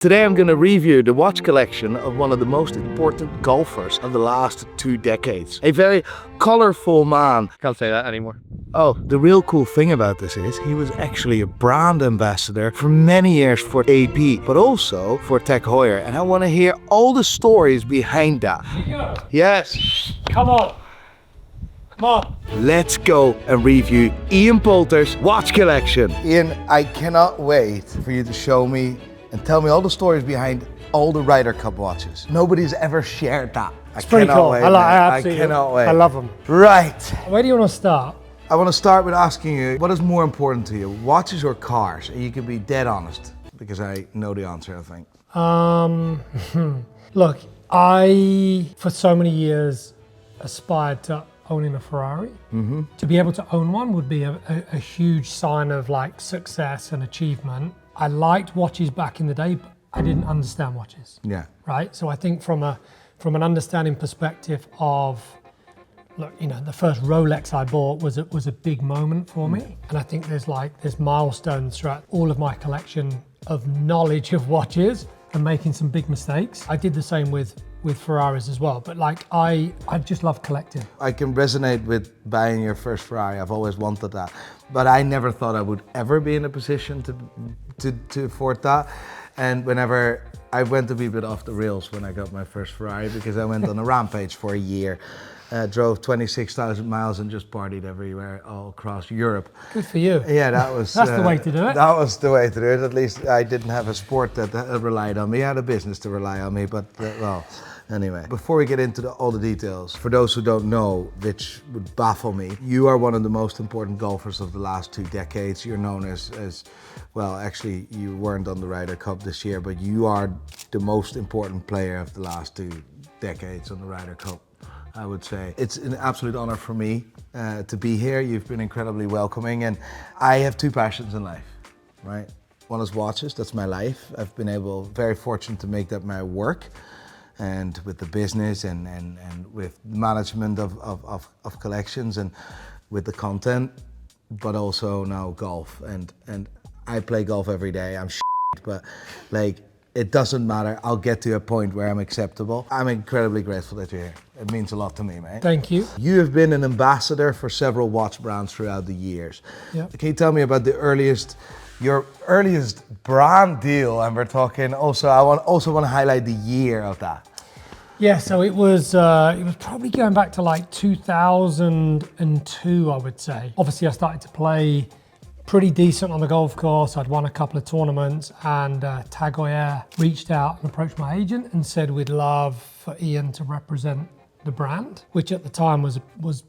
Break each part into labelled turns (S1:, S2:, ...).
S1: Today I'm going to review the watch collection of one of the most important golfers of the last 2 decades. A very colorful man.
S2: Can't say that anymore.
S1: Oh, the real cool thing about this is he was actually a brand ambassador for many years for AP, but also for Tag Heuer. And I want to hear all the stories behind that.
S3: Nico,
S1: Yes.
S3: come on. Come on.
S1: Let's go and review Ian Poulter's watch collection. Ian, I cannot wait for you to show me and tell me all the stories behind all the Ryder Cup watches. Nobody's ever shared that.
S3: It's pretty cool.
S1: Wait,
S3: I
S1: cannot wait.
S3: I love them.
S1: Right.
S3: Where do you want to start?
S1: I want to start with asking you, what is more important to you, watches or cars? And you can be dead honest, because I know the answer, I think.
S3: Look, I, for so many years, aspired to owning a Ferrari. Mm-hmm. To be able to own one would be a huge sign of like success and achievement. I liked watches back in the day, but I didn't understand watches.
S1: Yeah.
S3: Right? So I think from an understanding perspective of, look, you know, the first Rolex I bought was a big moment for me. And I think there's milestones throughout all of my collection of knowledge of watches and making some big mistakes. I did the same with Ferraris as well, but like I just love collecting.
S1: I can resonate with buying your first Ferrari. I've always wanted that, but I never thought I would ever be in a position to afford that. And whenever I went a wee bit off the rails when I got my first Ferrari, because I went on a rampage for a year, drove 26,000 miles and just partied everywhere all across Europe.
S3: Good for you.
S1: Yeah, that was
S3: That's the way to do it.
S1: That was the way to do it. At least I didn't have a sport that relied on me. I had a business to rely on me, but well. Anyway, before we get into all the details, for those who don't know, which would baffle me, you are one of the most important golfers of the last 2 decades. You're known as well, actually you weren't on the Ryder Cup this year, but you are the most important player of the last 2 decades on the Ryder Cup, I would say. It's an absolute honor for me to be here. You've been incredibly welcoming, and I have 2 passions in life, right? One is watches, that's my life. I've been very fortunate to make that my work. And with the business and with management of collections and with the content, but also now golf. And I play golf every day. I'm but like, it doesn't matter. I'll get to a point where I'm acceptable. I'm incredibly grateful that you're here. It means a lot to me, mate.
S3: Thank you.
S1: You have been an ambassador for several watch brands throughout the years.
S3: Yep.
S1: Can you tell me about your earliest brand deal? And we're talking also, I want to highlight the year of that.
S3: Yeah, so it was probably going back to like 2002, I would say. Obviously, I started to play pretty decent on the golf course. I'd won a couple of tournaments, and Tag Heuer reached out and approached my agent and said we'd love for Ian to represent the brand, which at the time was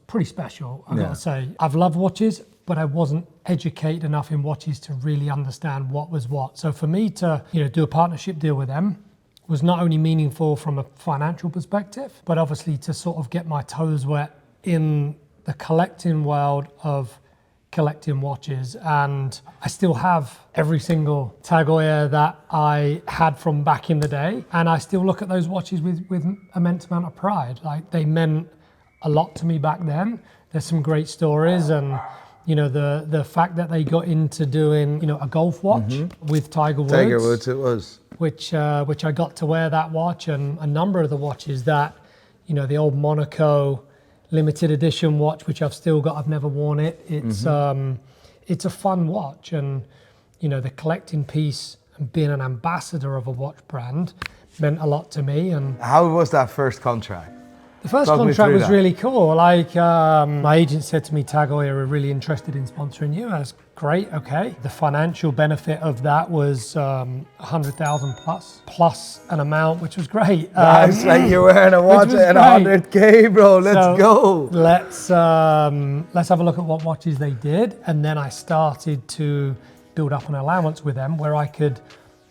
S3: pretty special, I've got to say. I've loved watches, but I wasn't educated enough in watches to really understand what was what. So for me to, do a partnership deal with them was not only meaningful from a financial perspective, but obviously to sort of get my toes wet in the collecting world of collecting watches. And I still have every single Tag Heuer that I had from back in the day. And I still look at those watches with immense amount of pride. Like, they meant a lot to me back then. There's some great stories, and the fact that they got into doing a golf watch with Tiger Woods.
S1: Tiger Woods it was.
S3: Which I got to wear that watch, and a number of the watches that, the old Monaco limited edition watch, which I've still got. I've never worn it. It's a fun watch, and the collecting piece and being an ambassador of a watch brand meant a lot to me. And
S1: how was that first contract?
S3: The first contract was really cool. Like, my agent said to me, Tag Heuer are really interested in sponsoring you. I was great, okay. The financial benefit of that was 100,000 plus an amount, which was great.
S1: Nice, like you're wearing a watch and 100K, bro. Let's go.
S3: Let's have a look at what watches they did, and then I started to build up an allowance with them where I could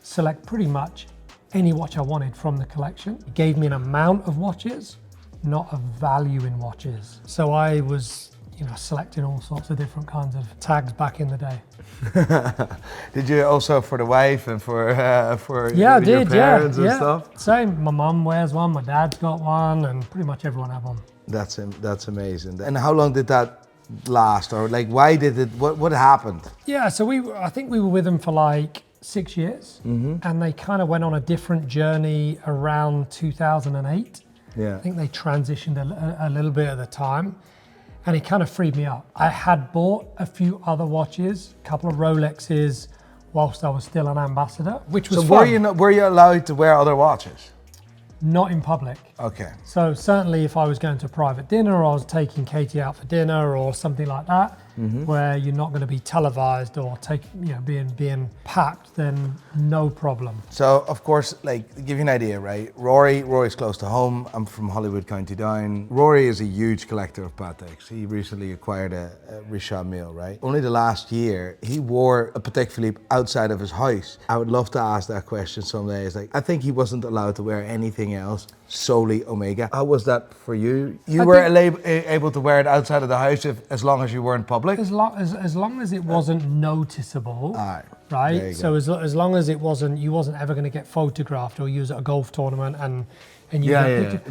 S3: select pretty much any watch I wanted from the collection. It gave me an amount of watches, not a value in watches. So I was, selecting all sorts of different kinds of tags back in the day.
S1: Did you also for the wife and for
S3: your
S1: parents and stuff?
S3: Same. My mum wears one, my dad's got one, and pretty much everyone had one.
S1: That's amazing. And how long did that last, or like why did it? What happened?
S3: Yeah, so I think we were with them for like 6 years, and they kind of went on a different journey around 2008.
S1: Yeah.
S3: I think they transitioned a little bit at the time, and it kind of freed me up. I had bought a few other watches, a couple of Rolexes, whilst I was still an ambassador, which was fun.
S1: So were you allowed to wear other watches?
S3: Not in public.
S1: Okay.
S3: So certainly if I was going to a private dinner or I was taking Katie out for dinner or something like that, where you're not going to be televised or being packed, then no problem.
S1: So of course, like, to give you an idea, right? Rory's close to home. I'm from Hollywood, County Down. Rory is a huge collector of Pateks. He recently acquired a Richard Mille, right? Only the last year, he wore a Patek Philippe outside of his house. I would love to ask that question someday. It's like, I think he wasn't allowed to wear anything else, solely Omega. How was that for you? You were able to wear it outside of the house as long as you weren't public?
S3: As long as it wasn't noticeable, right? So as long as you wasn't ever going to get photographed or use at a golf tournament and you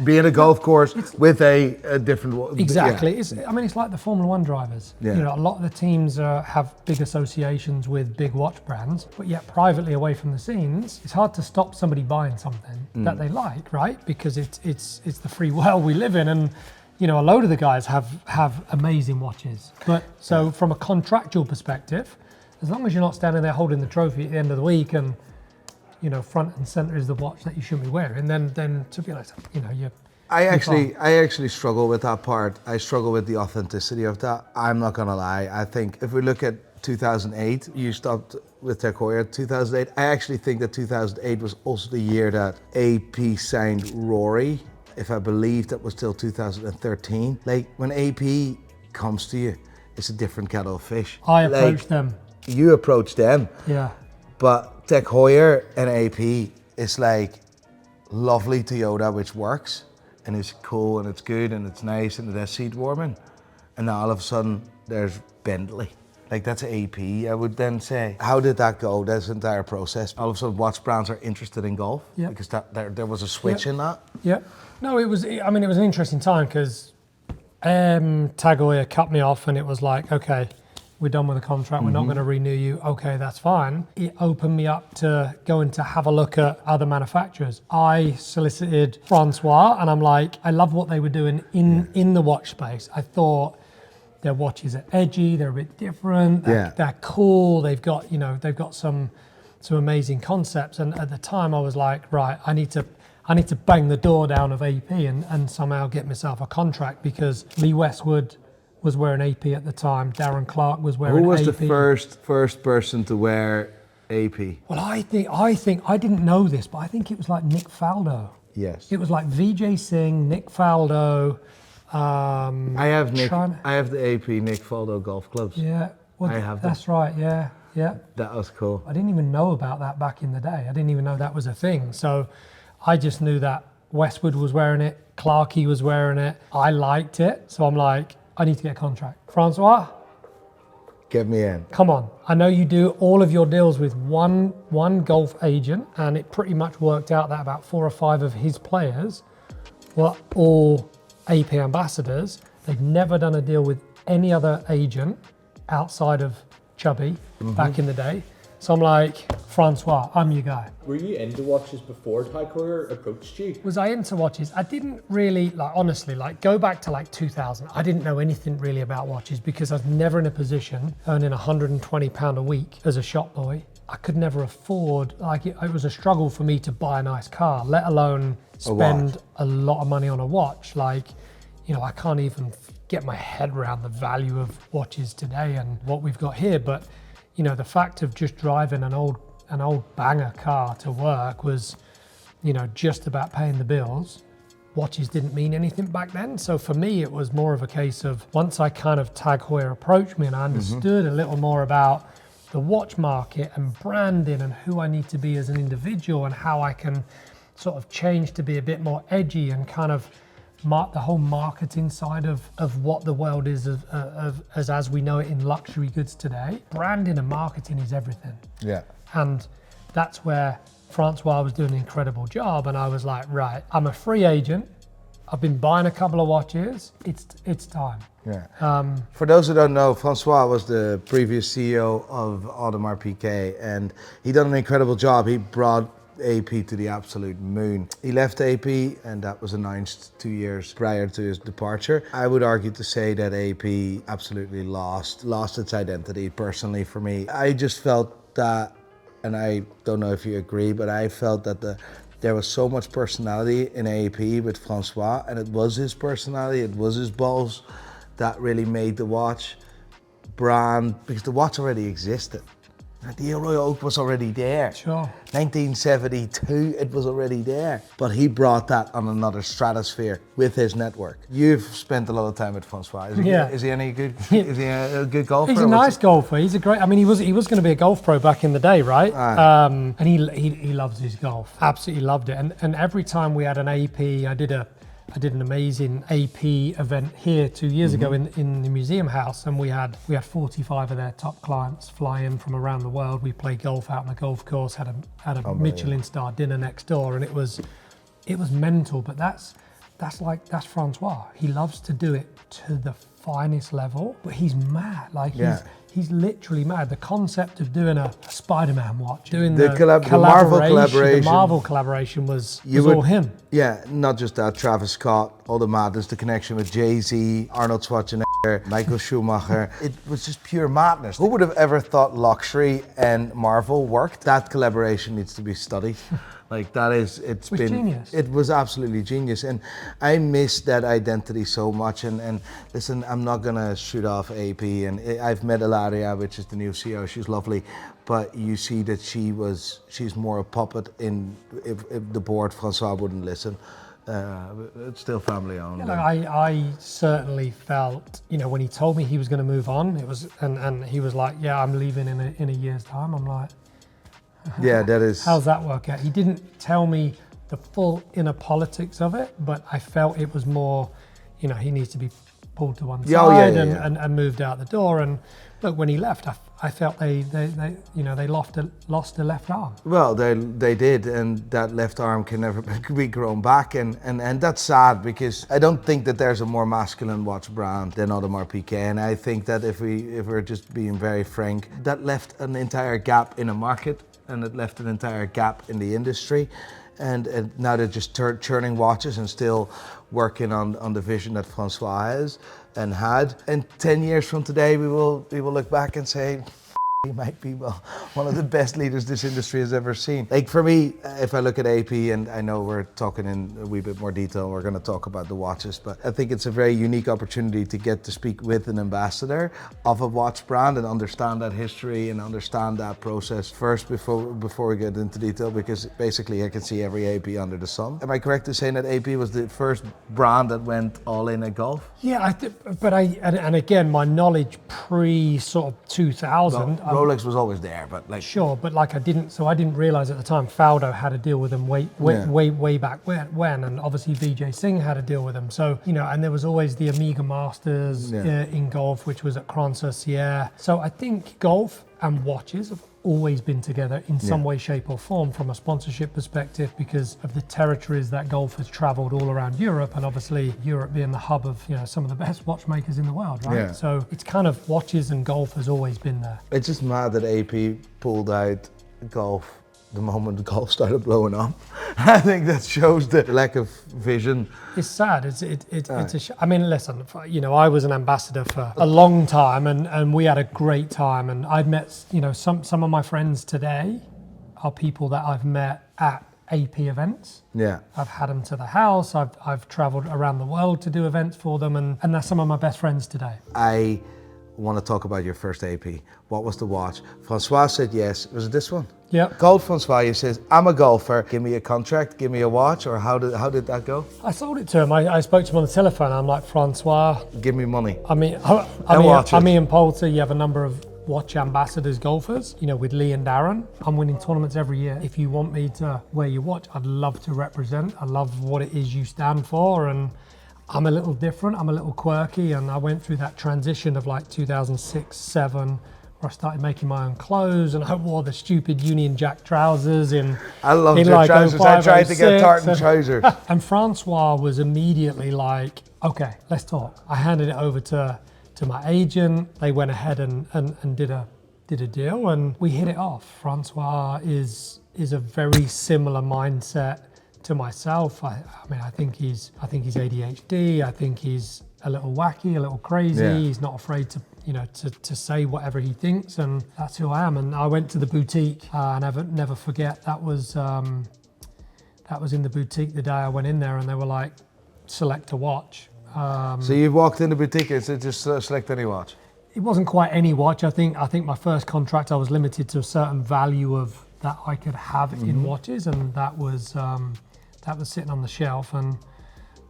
S1: be at a golf course with a different
S3: exactly. It's like the Formula One drivers.
S1: Yeah.
S3: You know, a lot of the teams have big associations with big watch brands, but yet privately away from the scenes, it's hard to stop somebody buying something that they like, right? Because it's the free world we live in, and you know, a load of the guys have amazing watches. But so from a contractual perspective, as long as you're not standing there holding the trophy at the end of the week and, you know, front and center is the watch that you shouldn't be wearing, then to be honest, you know,
S1: I actually struggle with that part. I struggle with the authenticity of that. I'm not gonna lie. I think if we look at 2008, you stopped with Tag Heuer 2008. I actually think that 2008 was also the year that AP signed Rory. If I believe that was till 2013. Like, when AP comes to you, it's a different kettle of fish.
S3: I approached them.
S1: You approached them.
S3: Yeah.
S1: But Tag Heuer and AP, it's like lovely Toyota, which works, and it's cool, and it's good, and it's nice, and it has seat warming. And now all of a sudden, there's Bentley. Like, that's AP, I would then say. How did that go, this entire process? All of a sudden, watch brands are interested in golf?
S3: Yeah.
S1: Because there was a switch in that?
S3: Yeah. No, it was an interesting time because Tag Heuer cut me off, and it was like, okay, we're done with the contract, we're not going to renew you. Okay, that's fine. It opened me up to going to have a look at other manufacturers. I solicited Francois, and I'm like, I love what they were doing in the watch space. I thought their watches are edgy, they're a bit different, they're cool, they've got some amazing concepts. And at the time I was like, right, I need to bang the door down of AP and somehow get myself a contract, because Lee Westwood was wearing AP at the time, Darren Clark was wearing AP.
S1: Who was the first person to wear AP?
S3: Well, I think I didn't know this, but I think it was like Nick Faldo.
S1: Yes.
S3: It was like Vijay Singh, Nick Faldo.
S1: I have the AP Nick Faldo golf clubs.
S3: Yeah, well,
S1: I have them.
S3: That's right. Yeah.
S1: That was cool.
S3: I didn't even know about that back in the day. I didn't even know that was a thing. So I just knew that Westwood was wearing it, Clarkey was wearing it. I liked it, so I'm like, I need to get a contract. Francois,
S1: get me in.
S3: Come on. I know you do all of your deals with one golf agent, and it pretty much worked out that about 4 or 5 of his players were all AP ambassadors. They've never done a deal with any other agent outside of Chubby back in the day. So I'm like, Francois, I'm your guy.
S2: Were you into watches before Tag Heuer approached you?
S3: Was I into watches? I didn't really, honestly, go back to 2000. I didn't know anything really about watches because I was never in a position earning £120 a week as a shop boy. I could never afford, it was a struggle for me to buy a nice car, let alone spend a lot of money on a watch. I can't even get my head around the value of watches today and what we've got here. But, the fact of just driving an old banger car to work was, just about paying the bills. Watches didn't mean anything back then. So for me, it was more of a case of once I kind of Tag Heuer approached me and I understood a little more about the watch market and branding and who I need to be as an individual and how I can sort of change to be a bit more edgy and kind of the whole marketing side of what the world is as we know it in luxury goods today. Branding and marketing is everything.
S1: Yeah.
S3: And that's where Francois was doing an incredible job. And I was like, right, I'm a free agent. I've been buying a couple of watches. It's time.
S1: Yeah. For those who don't know, Francois was the previous CEO of Audemars Piguet, and he done an incredible job. He brought AP to the absolute moon. He left AP, and that was announced 2 years prior to his departure. I would argue to say that AP absolutely lost its identity. Personally, for me, I just felt that, and I don't know if you agree, but I felt that there was so much personality in AP with Francois, and it was his personality, it was his balls that really made the watch brand, because the watch already existed. The Royal Oak was already there.
S3: Sure.
S1: 1972, it was already there. But he brought that on another stratosphere with his network. You've spent a lot of time with Francois. Is he any good? Is he a good golfer?
S3: He's a nice golfer. He's a great. I mean, he was going to be a golf pro back in the day, right? And he loves his golf. Absolutely loved it. And every time we had an AP, I did an amazing AP event here 2 years ago in the museum house, and we had 45 of their top clients fly in from around the world. We played golf out on the golf course, had a Michelin star dinner next door, and it was mental. But that's Francois. He loves to do it to the finest level, but he's mad. Like he's literally mad. The concept of doing a Spider-Man watch, doing the Marvel collaboration was all him.
S1: Yeah, not just that. Travis Scott, all the madness, the connection with Jay-Z, Arnold Schwarzenegger, Michael Schumacher. It was just pure madness. Who would have ever thought luxury and Marvel worked? That collaboration needs to be studied. Like that is, it was genius. It was absolutely genius, and I miss that identity so much. And listen, I'm not gonna shoot off AP, and I've met Ilaria, which is the new CEO. She's lovely, but you see that she's more a puppet in if the board. Francois wouldn't listen. It's still family owned.
S3: Yeah, I certainly felt, when he told me he was going to move on, it was, and he was like, "Yeah, I'm leaving in a year's time." I'm like,
S1: yeah, that is.
S3: How's that work out? He didn't tell me the full inner politics of it, but I felt it was more, he needs to be pulled to one side and moved out the door. And look, when he left, I felt they lost a left arm.
S1: Well, they did, and that left arm can never be grown back, and that's sad, because I don't think that there's a more masculine watch brand than Audemars Piguet, and I think that if we're just being very frank, that left an entire gap in a market, and it left an entire gap in the industry, and now they're just churning watches and still working on the vision that Francois has and had. And 10 years from today, we will look back and say, he might be one of the best leaders this industry has ever seen. Like for me, if I look at AP, and I know we're talking in a wee bit more detail, we're going to talk about the watches, but I think it's a very unique opportunity to get to speak with an ambassador of a watch brand and understand that history and understand that process first before we get into detail, because basically I can see every AP under the sun. Am I correct in saying that AP was the first brand that went all in at golf?
S3: Yeah, and again, my knowledge pre sort of 2000.
S1: Well, Rolex was always there, but like
S3: sure, but like I didn't realize at the time Faldo had a deal with them way back when, and obviously Vijay Singh had a deal with them. So and there was always the Amiga Masters in golf, which was at Cron-sur-Sierre. So I think golf and watches have always been together in some way, shape or form from a sponsorship perspective, because of the territories that golf has traveled all around Europe, and obviously Europe being the hub of some of the best watchmakers in the world, right? Yeah. So it's kind of watches and golf has always been there.
S1: It's just mad that AP pulled out golf the moment golf started blowing up. I think that shows the lack of vision.
S3: It's sad. I mean, listen, I was an ambassador for a long time, and we had a great time. And I've met, some of my friends today are people that I've met at AP events.
S1: Yeah.
S3: I've had them to the house. I've traveled around the world to do events for them, and they're some of my best friends today.
S1: I want to talk about your first AP. What was the watch? Francois said yes. Was it this one?
S3: Yeah.
S1: Called Francois. He says, "I'm a golfer. Give me a contract. Give me a watch." Or how did that go?
S3: I sold it to him. I spoke to him on the telephone. I'm like, "Francois,
S1: give me money."
S3: I mean, Poulter, you have a number of watch ambassadors, golfers, with Lee and Darren. I'm winning tournaments every year. If you want me to wear your watch, I'd love to represent. I love what it is you stand for, and I'm a little different. I'm a little quirky, and I went through that transition of like 2006, 2007, where I started making my own clothes, and I wore the stupid Union Jack trousers
S1: I loved
S3: in
S1: your
S3: like
S1: trousers.
S3: 05,
S1: I tried to get
S3: 06,
S1: tartan trousers.
S3: And Francois was immediately like, okay, let's talk. I handed it over to my agent. They went ahead and did a deal, and we hit it off. Francois is a very similar mindset to myself. I mean, I think he's ADHD. I think he's a little wacky, a little crazy.
S1: Yeah.
S3: He's not afraid to say whatever he thinks, and that's who I am. And I went to the boutique. I never forget. That was in the boutique the day I went in there, and they were like, select a watch.
S1: So you walked in the boutique and said, just select any watch.
S3: It wasn't quite any watch. I think my first contract, I was limited to a certain value of that I could have in watches, and that was sitting on the shelf, and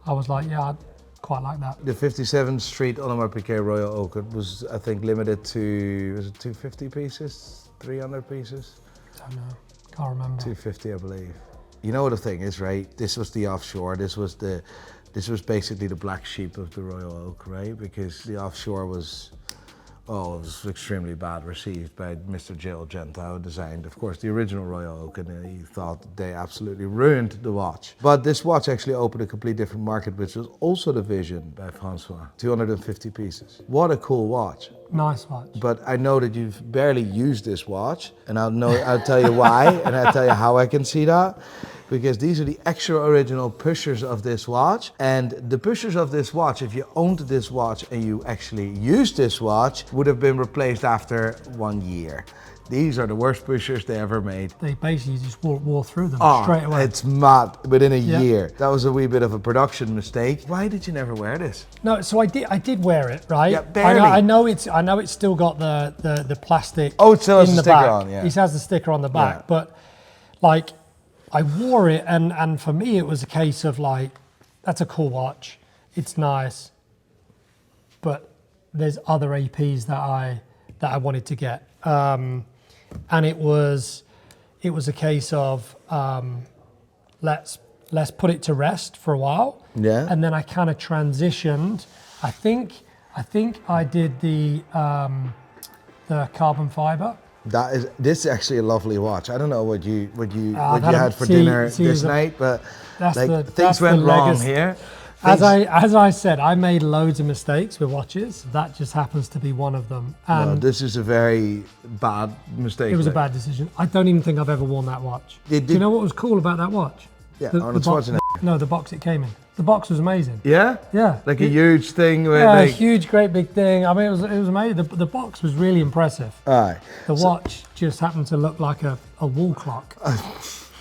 S3: I was like, yeah, I'd quite like that.
S1: The 57th Street Audemars Piguet Royal Oak was, I think, limited to, was it 250 pieces, 300 pieces?
S3: Don't know, can't remember.
S1: 250, I believe. You know what the thing is, right? This was the offshore. This was basically the black sheep of the Royal Oak, right? Because the offshore was, it was extremely bad received by Mr. Jill Gentile, who designed, of course, the original Royal Oak, and he thought they absolutely ruined the watch. But this watch actually opened a completely different market, which was also the vision by Francois. 250 pieces. What a cool watch.
S3: Nice watch.
S1: But I know that you've barely used this watch, and I'll tell you why, and I'll tell you how I can see that. Because these are the extra original pushers of this watch, and the pushers of this watch, if you owned this watch and you actually used this watch, would have been replaced after 1 year. These are the worst pushers they ever made.
S3: They basically just wore through them
S1: Oh,
S3: straight away.
S1: it's mad, within a year. That was a wee bit of a production mistake. Why did you never wear this?
S3: No, so I did wear it, right?
S1: Yeah, barely.
S3: I know it's still got the plastic.
S1: Oh, it still has
S3: in
S1: the
S3: the
S1: sticker
S3: back.
S1: on, yeah.
S3: It has the sticker on the back,
S1: Yeah.
S3: but like I wore it, and for me it was a case of like, that's a cool watch, it's nice, but there's other APs that I wanted to get, and it was a case of let's put it to rest for a while, and then I kind of transitioned. I think I did the carbon fiber.
S1: This is actually a lovely watch. I don't know what you had for dinner this night, but things went wrong here.
S3: As I said, I made loads of mistakes with watches. That just happens to be one of them. And
S1: no, this is a very bad mistake.
S3: It was a bad decision. I don't even think I've ever worn that watch. Do you know what was cool about that watch?
S1: Yeah, Arnold Schwarzenegger.
S3: No, the box it came in. The box was amazing.
S1: Yeah?
S3: Yeah.
S1: Like a huge thing with
S3: a huge, great big thing. I mean, it was amazing. The box was really impressive.
S1: Aye.
S3: The watch just happened to look like a wall clock.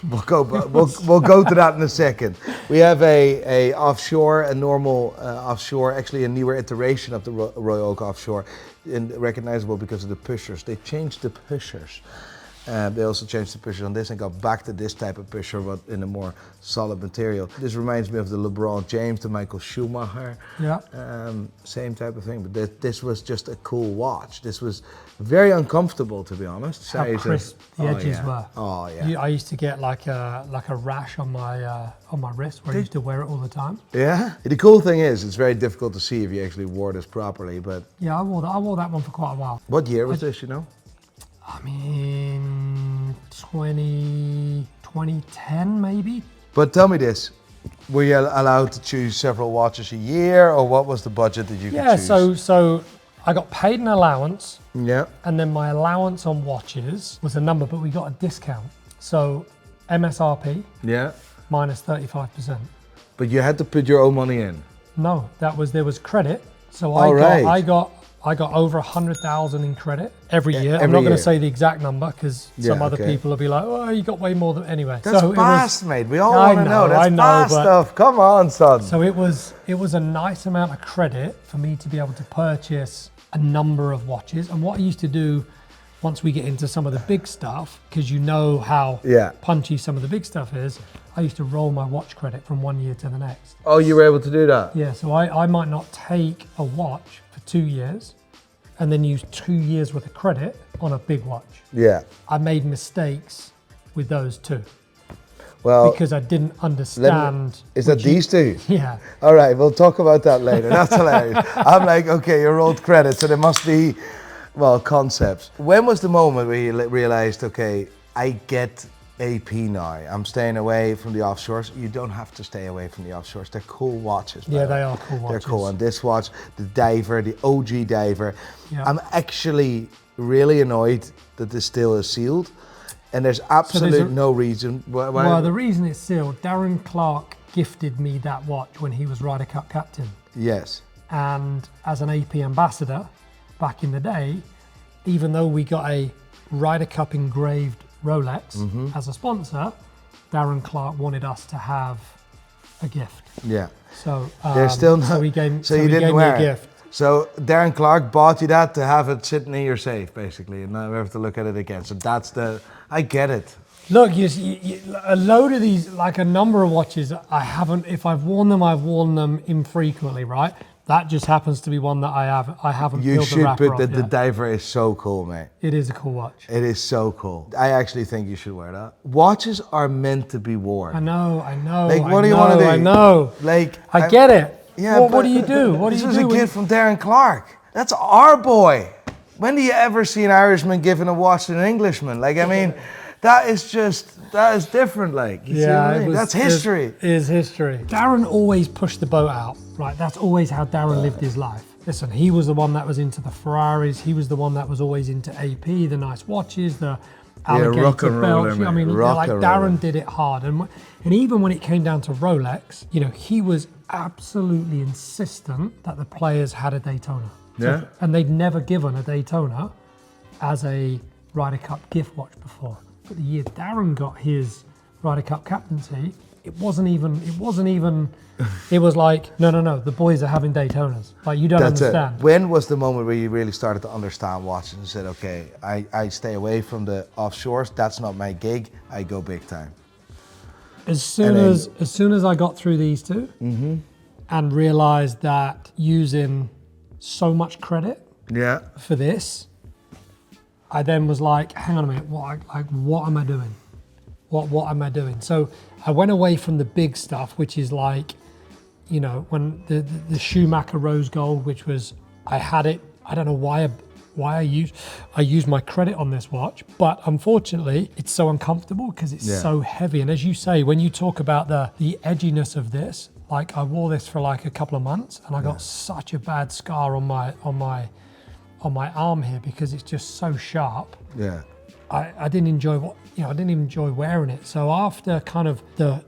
S1: We'll go to that in a second. We have a offshore, a normal offshore, actually a newer iteration of the Royal Oak offshore, and recognizable because of the pushers. They changed the pushers. They also changed the pusher on this and got back to this type of pusher, but in a more solid material. This reminds me of the LeBron James, the Michael Schumacher.
S3: Yeah.
S1: Same type of thing, but this was just a cool watch. This was very uncomfortable, to be honest.
S3: How crisp the edges were.
S1: Oh yeah.
S3: I used to get like a rash on my wrist where I used to wear it all the time.
S1: Yeah. The cool thing is, it's very difficult to see if you actually wore this properly, but.
S3: Yeah, I wore that one for quite a while.
S1: What year was this, you know?
S3: I mean, 2010 maybe.
S1: But tell me this, were you allowed to choose several watches a year, or what was the budget that you could choose?
S3: Yeah, so I got paid an allowance.
S1: Yeah.
S3: And then my allowance on watches was a number, but we got a discount. So MSRP.
S1: Yeah.
S3: Minus 35%.
S1: But you had to put your own money in.
S3: No, there was credit. So I got over 100,000 in credit every year. I'm not going to say the exact number because some other people will be like, "Oh, you got way more than anyway."
S1: That's fast, mate. We all want to know. That's fast stuff. Come on, son.
S3: So it was a nice amount of credit for me to be able to purchase a number of watches. And what I used to do, once we get into some of the big stuff, because you know how punchy some of the big stuff is, I used to roll my watch credit from 1 year to the next.
S1: Oh, you were able to do that?
S3: Yeah, so I might not take a watch for 2 years and then use 2 years worth of credit on a big watch.
S1: Yeah.
S3: I made mistakes with those too.
S1: Well,
S3: because I didn't understand.
S1: Is that these two?
S3: Yeah.
S1: All right, we'll talk about that later. That's hilarious. I'm like, okay, you rolled credit, so there must be well, concepts. When was the moment where you realized, okay, I get AP now. I'm staying away from the offshores. You don't have to stay away from the offshores. They're cool watches.
S3: Yeah, they are cool watches.
S1: They're cool. And this watch, the diver, the OG diver.
S3: Yeah.
S1: I'm actually really annoyed that this still is sealed. And there's absolutely no reason.
S3: Well, the reason it's sealed, Darren Clark gifted me that watch when he was Ryder Cup captain.
S1: Yes.
S3: And as an AP ambassador back in the day, even though we got a Ryder Cup engraved Rolex as a sponsor, Darren Clark wanted us to have a gift.
S1: Yeah.
S3: So
S1: there's still no.
S3: So he gave,
S1: so you
S3: he
S1: didn't
S3: gave
S1: wear
S3: me a
S1: it.
S3: gift.
S1: So Darren Clark bought you that to have it sitting in your safe, basically, and now we have to look at it again. So that's the. I get it.
S3: Look, a load of these, like a number of watches, I haven't. If I've worn them infrequently, right? That just happens to be one that I haven't.
S1: You
S3: peeled
S1: should
S3: the wrapper
S1: put that.
S3: off
S1: The
S3: yet.
S1: diver is so cool, mate.
S3: It is a cool watch.
S1: It is so cool. I actually think you should wear that. Watches are meant to be worn.
S3: I know.
S1: Like, what do you want to do?
S3: I know.
S1: Like,
S3: I get it.
S1: Yeah.
S3: What do you do? What do you do?
S1: This was a gift from Darren Clark. That's our boy. When do you ever see an Irishman giving a watch to an Englishman? Like, I mean, that is different. Like, you see what I mean? That's history.
S3: It is history. Darren always pushed the boat out, right? That's always how Darren lived his life. Listen, he was the one that was into the Ferraris. He was the one that was always into AP, the nice watches, the alligator
S1: rock and roller,
S3: belts.
S1: mate.
S3: I mean,
S1: Rock
S3: like
S1: and
S3: Darren
S1: roller.
S3: did it hard. And even when it came down to Rolex, you know, he was absolutely insistent that the players had a Daytona.
S1: Yeah.
S3: And they'd never given a Daytona as a Ryder Cup gift watch before. But the year Darren got his Ryder Cup captaincy, it was like, no, the boys are having Daytonas. Like, you don't understand.
S1: It. When was the moment where you really started to understand watches and said, okay, I stay away from the offshores, that's not my gig, I go big time?
S3: As soon as I got through these two and realized that using so much credit for this, I then was like, hang on a minute, what am I doing? What am I doing? So I went away from the big stuff, which is like, you know, when the Schumacher Rose Gold, which was, I had it, I don't know why I used my credit on this watch, but unfortunately it's so uncomfortable because it's so heavy. And as you say, when you talk about the edginess of this, like I wore this for like a couple of months and I got such a bad scar on my arm here because it's just so sharp. Yeah. I didn't enjoy I didn't enjoy wearing it. So after kind of the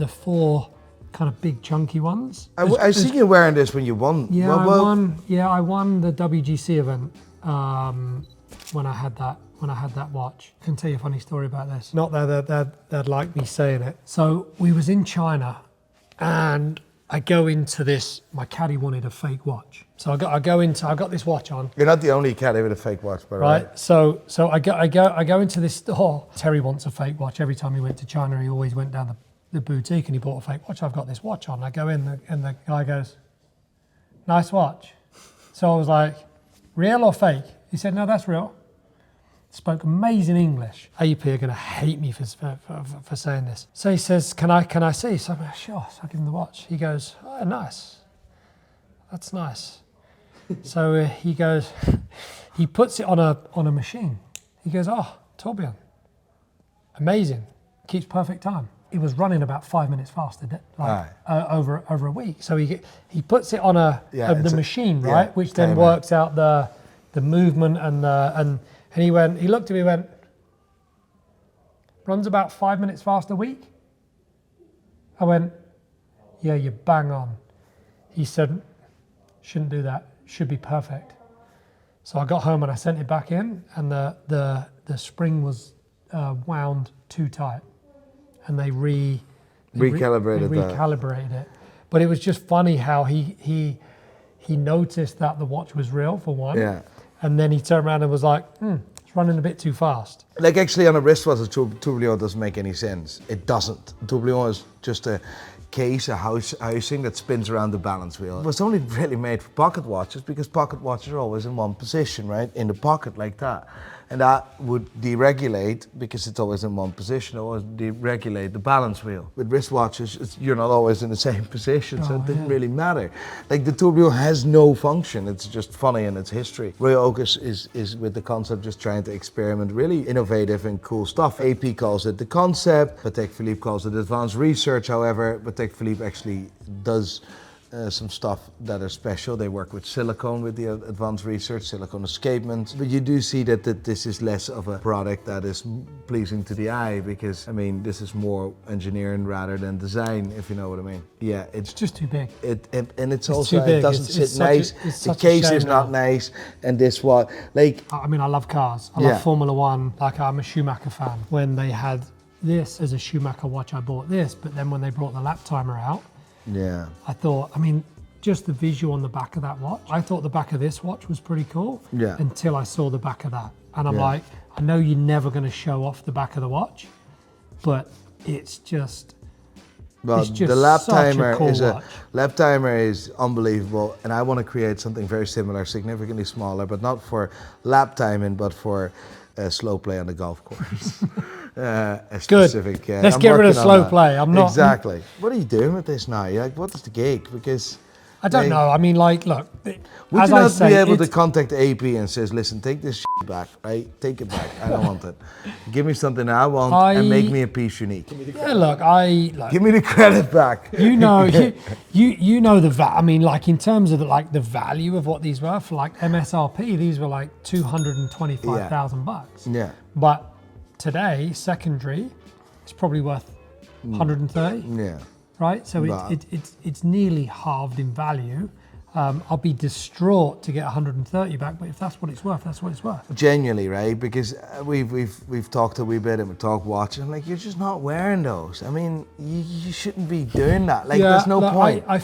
S3: four kind of big chunky ones.
S1: I seen you wearing this when you won.
S3: Yeah, I won the WGC event when I had that watch. I can tell you a funny story about this. Not that they'd like me saying it. So we was in China and I go into this, my caddy wanted a fake watch. So I got this watch on.
S1: You're not the only caddy with a fake watch, by the way.
S3: Right, so I go into this store. Terry wants a fake watch. Every time he went to China, he always went down the boutique and he bought a fake watch. I've got this watch on. I go in and the guy goes, nice watch. So I was like, real or fake? He said, no, that's real. Spoke amazing English. AP are gonna hate me for saying this. So he says, can I see? So I'm like, sure. So I give him the watch. He goes, oh, nice. That's nice. So he goes, he puts it on a machine. He goes, oh, Torbjörn, amazing. Keeps perfect time. It was running about 5 minutes faster, over a week. So he puts it on the machine, right, which then works out the movement and he looked at me and went, runs about 5 minutes faster a week? I went, yeah, you're bang on. He said, shouldn't do that, should be perfect. So I got home and I sent it back in and the spring was wound too tight and they recalibrated it. But it was just funny how he noticed that the watch was real for one. Yeah. And then he turned around and was like, it's running a bit too fast.
S1: Like actually on a wristwatch, a tourbillon doesn't make any sense. It doesn't. Tourbillon is just a case, a housing that spins around the balance wheel. It was only really made for pocket watches because pocket watches are always in one position, right? In the pocket like that. And that would deregulate, because it's always in one position, it would deregulate the balance wheel. With wristwatches, you're not always in the same position, so it didn't really matter. Like the tourbillon has no function, it's just funny in its history. Roy Oakes is with the concept just trying to experiment really innovative and cool stuff. AP calls it the concept, Patek Philippe calls it advanced research. However, Patek Philippe actually does some stuff that are special. They work with silicone with the advanced research, silicone escapement. But you do see that this is less of a product that is pleasing to the eye, because, I mean, this is more engineering rather than design, if you know what I mean. Yeah,
S3: It's just too big.
S1: And it's
S3: too
S1: also,
S3: big.
S1: it doesn't
S3: It's
S1: sit nice. The case is not nice. And this what, like...
S3: I mean, I love cars. I love Formula One. Like, I'm a Schumacher fan. When they had this as a Schumacher watch, I bought this. But then when they brought the lap timer out, I thought, I mean, just the visual on the back of that watch. I thought the back of this watch was pretty cool until I saw the back of that. And I'm like, I know you're never going to show off the back of the watch, but it's just...
S1: Well, the lap timer is unbelievable, and I want to create something very similar, significantly smaller, but not for lap timing, but for slow play on the golf course. A specific.
S3: Let's get rid of slow play. I'm not
S1: exactly. What are you doing with this now? You're like, what is the gig? Because
S3: I don't know. I mean, like, look.
S1: Would you not be able to contact AP and says, listen, take this shit back, right? Take it back. I don't want it. Give me something I want and make me a piece unique.
S3: Yeah, look,
S1: give me the credit back.
S3: You know, you know the I mean, like in terms of the value of what these were for, like MSRP, these were like $225,000.
S1: Yeah.
S3: But today, secondary, it's probably worth 130.
S1: Yeah.
S3: Right, so it's nearly halved in value. I'll be distraught to get 130 back, but if that's what it's worth, that's what it's worth.
S1: Genuinely, right? Because we've talked a wee bit and we talk watches. I'm like, you're just not wearing those. I mean, you shouldn't be doing that. Like, there's no point.
S3: I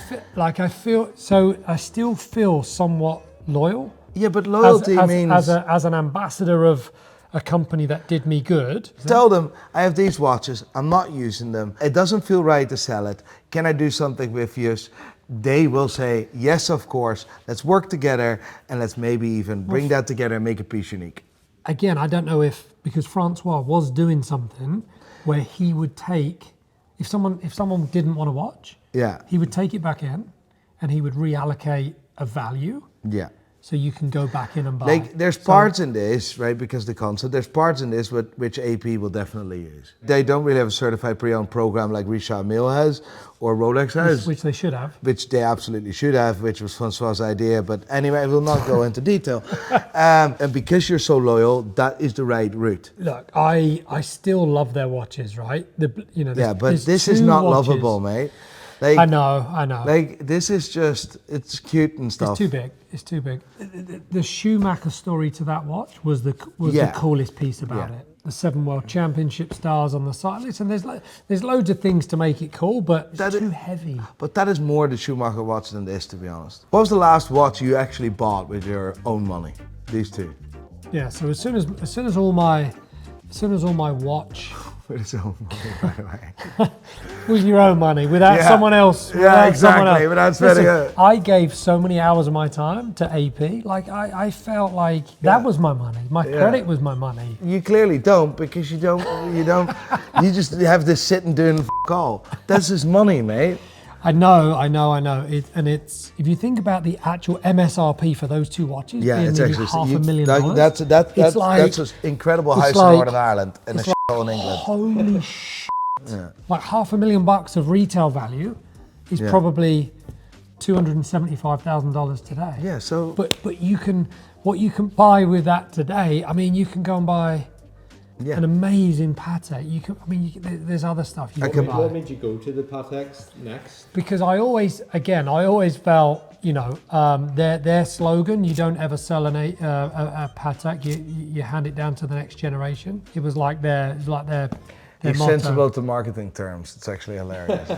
S3: still feel somewhat loyal.
S1: Yeah, but loyalty means
S3: as an ambassador of a company that did me good.
S1: Tell them, I have these watches, I'm not using them. It doesn't feel right to sell it. Can I do something with you? They will say, yes, of course. Let's work together and let's maybe even bring that together and make a piece unique.
S3: Again, I don't know because Francois was doing something where he would take, if someone didn't want to watch, he would take it back in and he would reallocate a value.
S1: Yeah.
S3: So you can go back in and buy.
S1: Like, there's parts in this, right, because the concept, there's parts in this which AP will definitely use. They don't really have a certified pre-owned program like Richard Mille has or Rolex has.
S3: Which they should have.
S1: Which they absolutely should have, which was Francois' idea. But anyway, I will not go into detail. And because you're so loyal, that is the right route.
S3: Look, I still love their watches, right?
S1: But this is not lovable, mate. Like,
S3: I know.
S1: Like, this is just, it's cute and stuff.
S3: It's too big. The Schumacher story to that watch was the coolest piece about it. The 7 World Championship stars on the side. Listen, there's loads of things to make it cool, but it's too heavy.
S1: But that is more the Schumacher watch than this, to be honest. What was the last watch you actually bought with your own money? These two.
S3: Yeah. So as soon as all my watch.
S1: With his own money, by the way.
S3: With your own money, without someone else.
S1: Exactly. Without spending it.
S3: I gave so many hours of my time to AP. Like, I felt like that was my money. My credit was my money.
S1: You clearly don't, because you you just have this sitting doing all. That's his money, mate.
S3: I know. It's if you think about the actual MSRP for those two watches,
S1: it's actually
S3: $500,000.
S1: That's an incredible house in Northern Ireland and a in England.
S3: Holy shit! Like $500,000 of retail value is probably $275,000 today.
S1: Yeah. So,
S3: but what you can buy with that today. I mean, you can go and buy an amazing Patek. There's other stuff you can buy.
S2: What made you go to the Pateks next?
S3: Because I always felt, their slogan, you don't ever sell a Patek, you hand it down to the next generation. It was like their
S1: you're
S3: motto.
S1: sensible to marketing terms. It's actually hilarious.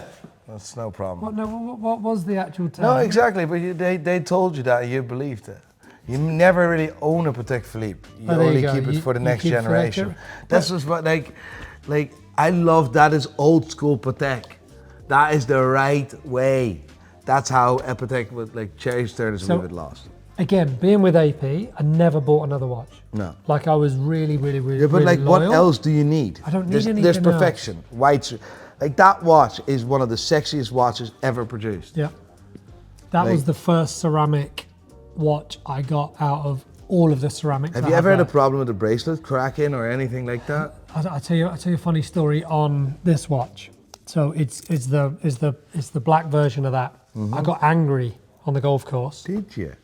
S1: That's no problem.
S3: What was the actual term?
S1: No, exactly, but they told you that, you believed it. You never really own a Patek Philippe. You only keep it for the next generation. That's just what, like, I love that is old school Patek. That is the right way. That's how a Patek would, like, Cherry Stern is a little bit lost.
S3: again, being with AP, I never bought another watch.
S1: No.
S3: Like I was really, really, really,
S1: Yeah, but
S3: really
S1: like, what
S3: loyal.
S1: else do you need?
S3: I don't need
S1: There's
S3: anything
S1: perfection. White, like that watch is one of the sexiest watches ever produced.
S3: Yeah. That was the first ceramic watch I got out of all of the ceramics.
S1: Have you ever had a problem with the bracelet cracking or anything like that?
S3: I'll tell you a funny story on this watch. So it's the black version of that. I got angry on the golf course.
S1: Did you?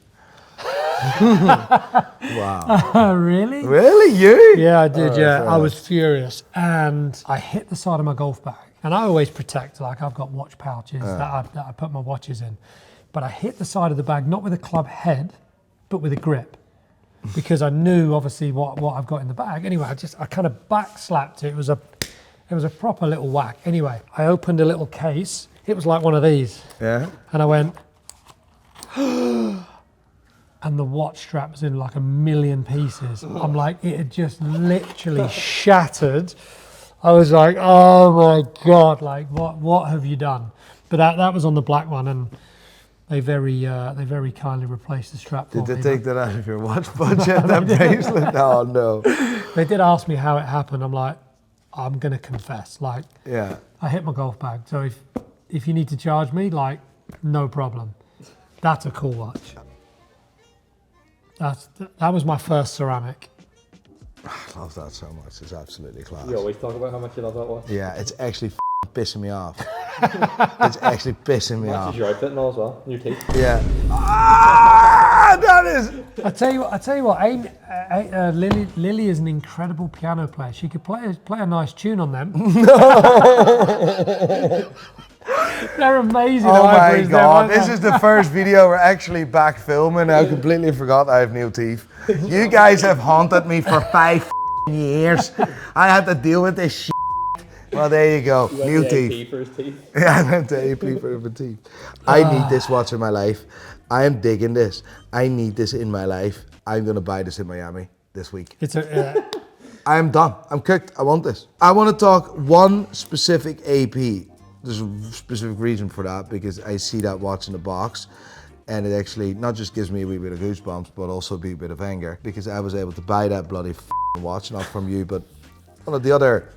S1: Wow.
S3: Really?
S1: Really? You?
S3: Yeah, I did. Yeah,
S1: fair
S3: I was furious, and I hit the side of my golf bag. And I always protect, like I've got watch pouches that I put my watches in. But I hit the side of the bag, not with a club head, but with a grip. Because I knew obviously what I've got in the bag. Anyway, I kind of back slapped it. It was a proper little whack. Anyway, I opened a little case. It was like one of these.
S1: Yeah.
S3: And I went, and the watch strap was in like a million pieces. I'm like, it had just literally shattered. I was like, oh my God, like what have you done? But that was on the black one, and they very kindly replaced the strap for me.
S1: Did they take that out of your watch budget, that bracelet? Oh, no.
S3: They did ask me how it happened. I'm like, I'm going to confess. Like,
S1: Yeah.
S3: I hit my golf bag. So if you need to charge me, like, no problem. That's a cool watch. That was my first ceramic.
S1: I love that so much. It's absolutely class.
S2: You always talk about how much you love that watch.
S1: Yeah, it's actually pissing me off. It's actually pissing me off.
S2: Matches your outfit and all as well. New teeth.
S1: Yeah. Ah, that is.
S3: I tell you what, Lily is an incredible piano player. She could play a nice tune on them. They're amazing.
S1: Oh my God, this is the first video we're actually back filming. I completely forgot I have new teeth. You guys have haunted me for 5 years. I had to deal with this shit. Well, there you go, new teeth.
S2: For his teeth.
S1: Yeah, I went to AP for the teeth. I need this watch in my life. I am digging this. I need this in my life. I'm gonna buy this in Miami this week. I am done. I'm cooked. I want this. I want to talk one specific AP. There's a specific reason for that, because I see that watch in the box, and it actually not just gives me a wee bit of goosebumps, but also a wee bit of anger, because I was able to buy that bloody watch, not from you, but one of the other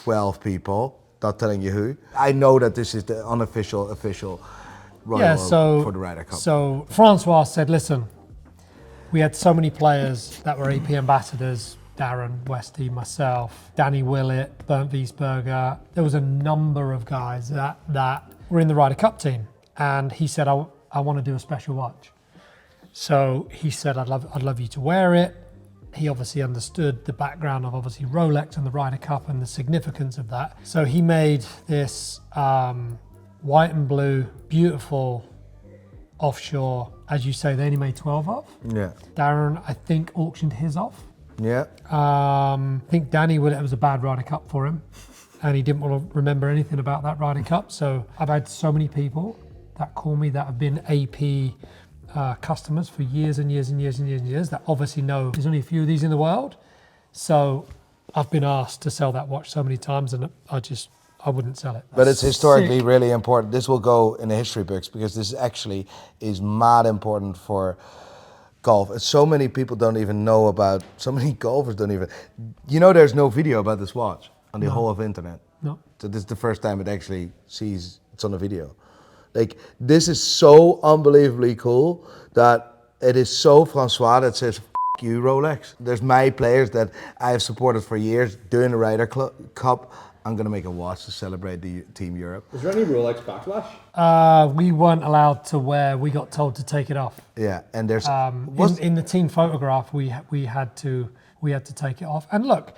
S1: 12 people, not telling you who. I know that this is the unofficial, official Royal for the Ryder Cup.
S3: So Francois said, listen, we had so many players that were AP ambassadors, Darren, Westy, myself, Danny Willett, Bernd Wiesberger. There was a number of guys that were in the Ryder Cup team. And he said, I want to do a special watch. So he said, I'd love you to wear it. He obviously understood the background of obviously Rolex and the Ryder Cup and the significance of that. So he made this white and blue, beautiful offshore. As you say, they only made 12 of.
S1: Yeah.
S3: Darren, I think, auctioned his off.
S1: Yeah.
S3: I think Danny Willett, it was a bad Ryder Cup for him, and he didn't want to remember anything about that Ryder Cup. So I've had so many people that call me that have been AP customers for years and years and years and years and years that obviously know there's only a few of these in the world. So I've been asked to sell that watch so many times, and I wouldn't sell it.
S1: But it's historically really important. This will go in the history books, because this actually is mad important for golf. And so many people don't even know about, so many golfers don't even, there's no video about this watch on the whole of the internet.
S3: No.
S1: So this is the first time it actually sees it's on a video. Like, this is so unbelievably cool that it is so Francois that says, F you, Rolex. There's my players that I have supported for years doing the Ryder Cup. I'm going to make a watch to celebrate the Team Europe.
S2: Is there any Rolex backlash?
S3: We weren't allowed to wear, we got told to take it off.
S1: Yeah, and there's...
S3: in the team photograph, we had to take it off. And look,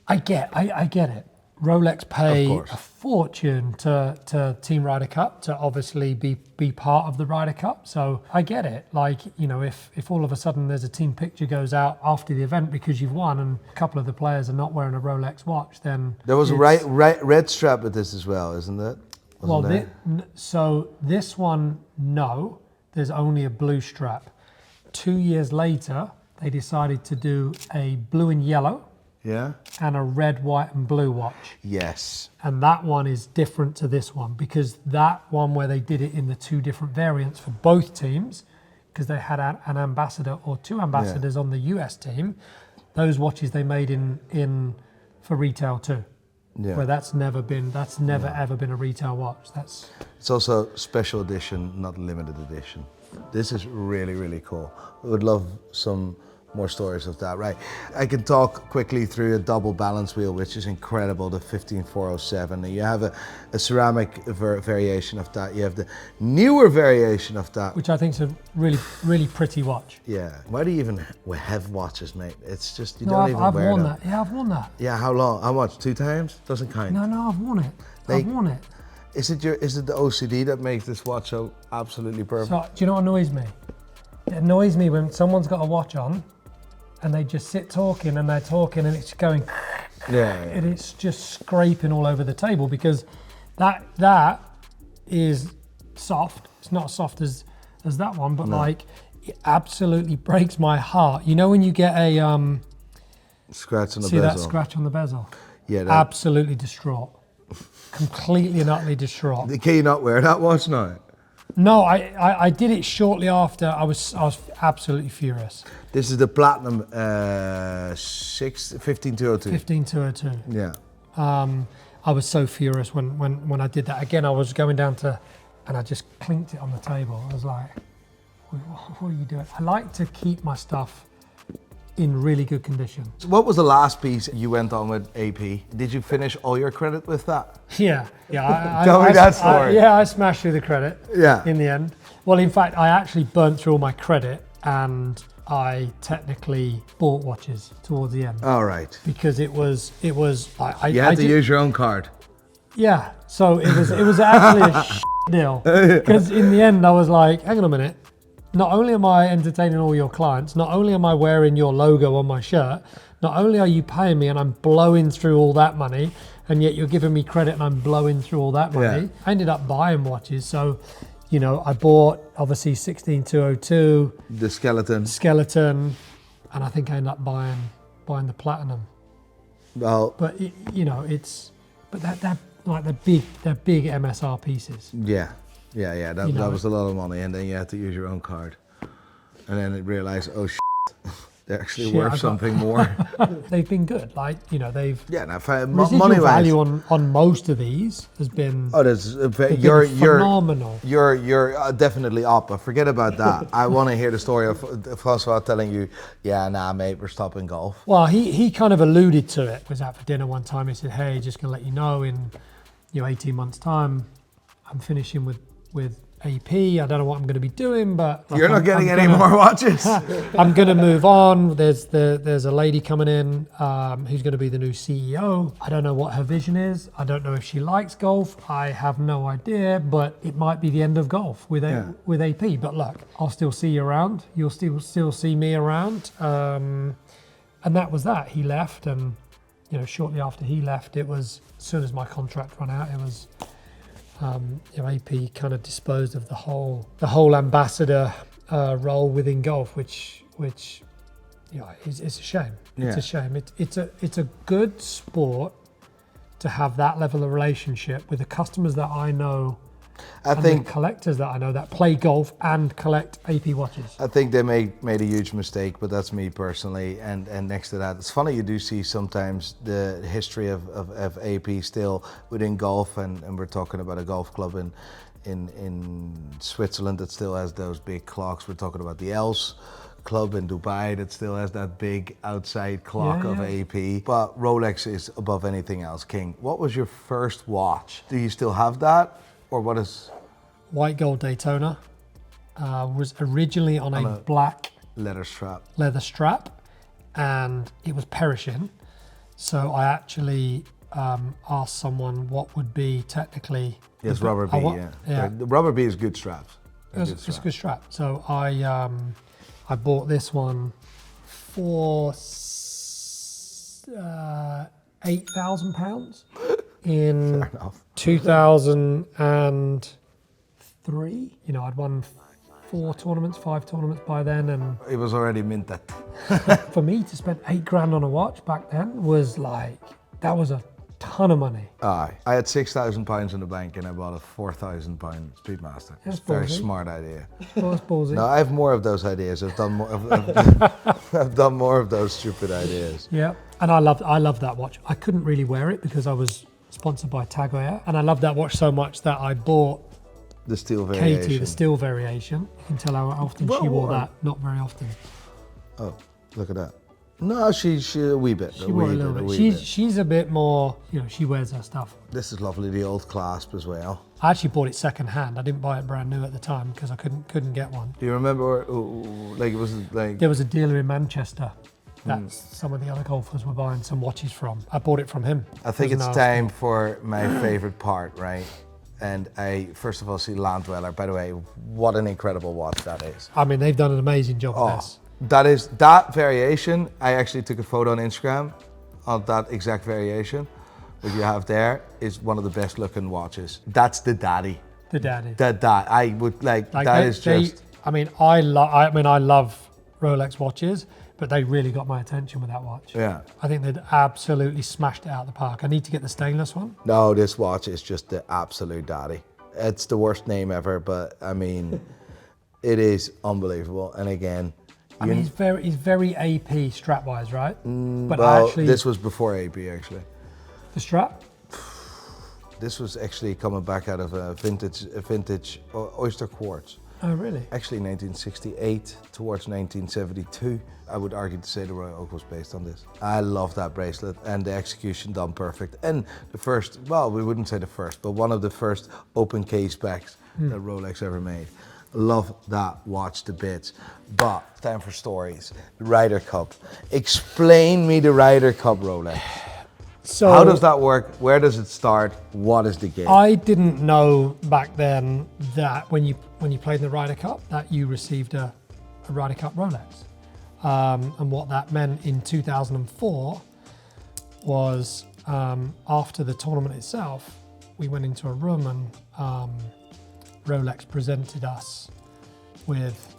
S3: I get it. Rolex pay a fortune to Team Ryder Cup to obviously be part of the Ryder Cup. So I get it. Like, if all of a sudden there's a team picture goes out after the event because you've won and a couple of the players are not wearing a Rolex watch, then
S1: there was a red strap with this as well, isn't it?
S3: So this one, no, there's only a blue strap. 2 years later, they decided to do a blue and yellow.
S1: Yeah.
S3: And a red, white and blue watch.
S1: Yes.
S3: And that one is different to this one, because that one where they did it in the two different variants for both teams because they had an ambassador or two ambassadors on the US team. Those watches they made in for retail too.
S1: Yeah.
S3: Where that's never ever been a retail watch.
S1: It's also special edition, not limited edition. This is really, really cool. I would love some more stories of that, right? I can talk quickly through a double balance wheel, which is incredible, the 15407. And you have a ceramic variation of that. You have the newer variation of that.
S3: Which I think is a really, really pretty watch.
S1: Yeah. Why do you even have watches, mate? It's just,
S3: I've
S1: wear
S3: worn
S1: them.
S3: that. Yeah, I've worn that.
S1: Yeah, how long? How much? 2 times? Doesn't count.
S3: No, I've worn it. I've worn it.
S1: Is it the OCD that makes this watch so absolutely perfect?
S3: So, do you know what annoys me? It annoys me when someone's got a watch on and they just sit talking and they're talking and it's going and it's just scraping all over the table, because that is soft. It's not as soft as that one, but like it absolutely breaks my heart. You know when you get a
S1: scratch on the bezel.
S3: See that scratch on the bezel?
S1: Yeah.
S3: Absolutely distraught. Completely and utterly distraught.
S1: Can you not wear that watch now?
S3: No, I did it shortly after. I was absolutely furious.
S1: This is the platinum 15202.
S3: 15202.
S1: Yeah.
S3: I was so furious when I did that. Again, I was going down to, and I just clinked it on the table. I was like, what are you doing? I like to keep my stuff in really good condition.
S1: So what was the last piece you went on with AP? Did you finish all your credit with that?
S3: Yeah.
S1: Tell me that story.
S3: I smashed through the credit.
S1: Yeah.
S3: In the end. Well, in fact, I actually burnt through all my credit, and I technically bought watches towards the end.
S1: All right.
S3: Because it was.
S1: You had to use your own card.
S3: Yeah. So it was actually a deal. Because in the end, I was like, hang on a minute. Not only am I entertaining all your clients, not only am I wearing your logo on my shirt, not only are you paying me and I'm blowing through all that money, and yet you're giving me credit and I'm blowing through all that money.
S1: Yeah.
S3: I ended up buying watches. So, I bought obviously 16202.
S1: The
S3: skeleton, and I think I ended up buying the platinum.
S1: Well,
S3: but they're like they're big MSR pieces.
S1: Yeah. That was a lot of money, and then you had to use your own card, and then it realized, oh they're actually worth something more.
S3: They've been good, they've.
S1: Yeah, now
S3: money value on most of these has been.
S1: Oh, you're
S3: phenomenal.
S1: You're definitely up. But forget about that. I want to hear the story of Francois telling you, yeah, nah, mate, we're stopping golf.
S3: Well, he kind of alluded to it. Was out for dinner one time. He said, hey, just gonna let you know, in 18 months' time, I'm finishing with AP. I don't know what I'm going to be doing, but
S1: you're not getting any more watches.
S3: I'm going to move on. There's a lady coming in who's going to be the new CEO. I don't know what her vision is. I don't know if she likes golf. I have no idea, but it might be the end of golf with AP. But look, I'll still see you around. You'll still see me around. And that was that. He left, and shortly after he left, it was as soon as my contract ran out, it was. AP kind of disposed of the whole ambassador role within golf, which it's a shame. It's a shame. It's a good sport to have that level of relationship with the customers that I know. I think the collectors that I know that play golf and collect AP watches.
S1: I think they made a huge mistake, but that's me personally. And next to that, it's funny, you do see sometimes the history of AP still within golf, and we're talking about a golf club in Switzerland that still has those big clocks. We're talking about the Els club in Dubai that still has that big outside clock of AP. But Rolex is above anything else, King. What was your first watch? Do you still have that? Or what is?
S3: White gold Daytona. Was originally on a black
S1: leather strap,
S3: and it was perishing. So I actually asked someone what would be technically.
S1: Yes, rubber B. The rubber B is good straps.
S3: It's a good strap. So I bought this one for £8,000 in 2003. I'd won 5 tournaments by then, and
S1: it was already minted.
S3: For me to spend £8,000 on a watch back then was like, that was a ton of money.
S1: Aye. I had £6,000 in the bank and I bought a £4,000 Speedmaster.
S3: That's
S1: It's a very
S3: ballsy.
S1: smart idea.
S3: Well, that's ballsy.
S1: No, I have more of those ideas. I've done more. I've done more of those stupid ideas.
S3: Yeah, and I loved that watch. I couldn't really wear it because I was sponsored by Tag Heuer, and I loved that watch so much that I bought
S1: The steel variation.
S3: Katie the steel variation. You can tell how often she wore that. Not very often.
S1: Oh, look at that. No, she a wee bit.
S3: She wore a little bit. She's a bit more. She wears her stuff.
S1: This is lovely. The old clasp as well.
S3: I actually bought it second hand. I didn't buy it brand new at the time because I couldn't get one.
S1: Do you remember? Like it was like.
S3: There was a dealer in Manchester that some of the other golfers were buying some watches from. I bought it from him.
S1: I think it's time for my favourite part, right? And I first of all see Landweller. By the way, what an incredible watch that is.
S3: I mean, they've done an amazing job with this.
S1: That variation. I actually took a photo on Instagram of that exact variation. What you have there is one of the best looking watches. That's the daddy.
S3: The daddy.
S1: I would like that is just.
S3: I mean, I love Rolex watches, but they really got my attention with that watch.
S1: Yeah.
S3: I think they'd absolutely smashed it out of the park. I need to get the stainless one.
S1: No, this watch is just the absolute daddy. It's the worst name ever, but I mean, it is unbelievable. And again,
S3: I mean, he's very AP strap wise, right? But
S1: well,
S3: actually,
S1: this was before AP actually.
S3: the strap.
S1: This was actually coming back out of a vintage oyster quartz.
S3: Oh, really?
S1: Actually, 1968 towards 1972. I would argue to say the Royal Oak was based on this. I love that bracelet and the execution done perfect. And the first, well, we wouldn't say the first, but one of the first open case backs that Rolex ever made. Love that watch to bits. But time for stories. The Ryder Cup. Explain me the Ryder Cup, Rolex.
S3: So
S1: How does that work? Where does it start? What is the game?
S3: I didn't know back then that when you played in the Ryder Cup that you received a Ryder Cup Rolex, and what that meant in 2004 was after the tournament itself, we went into a room and Rolex presented us with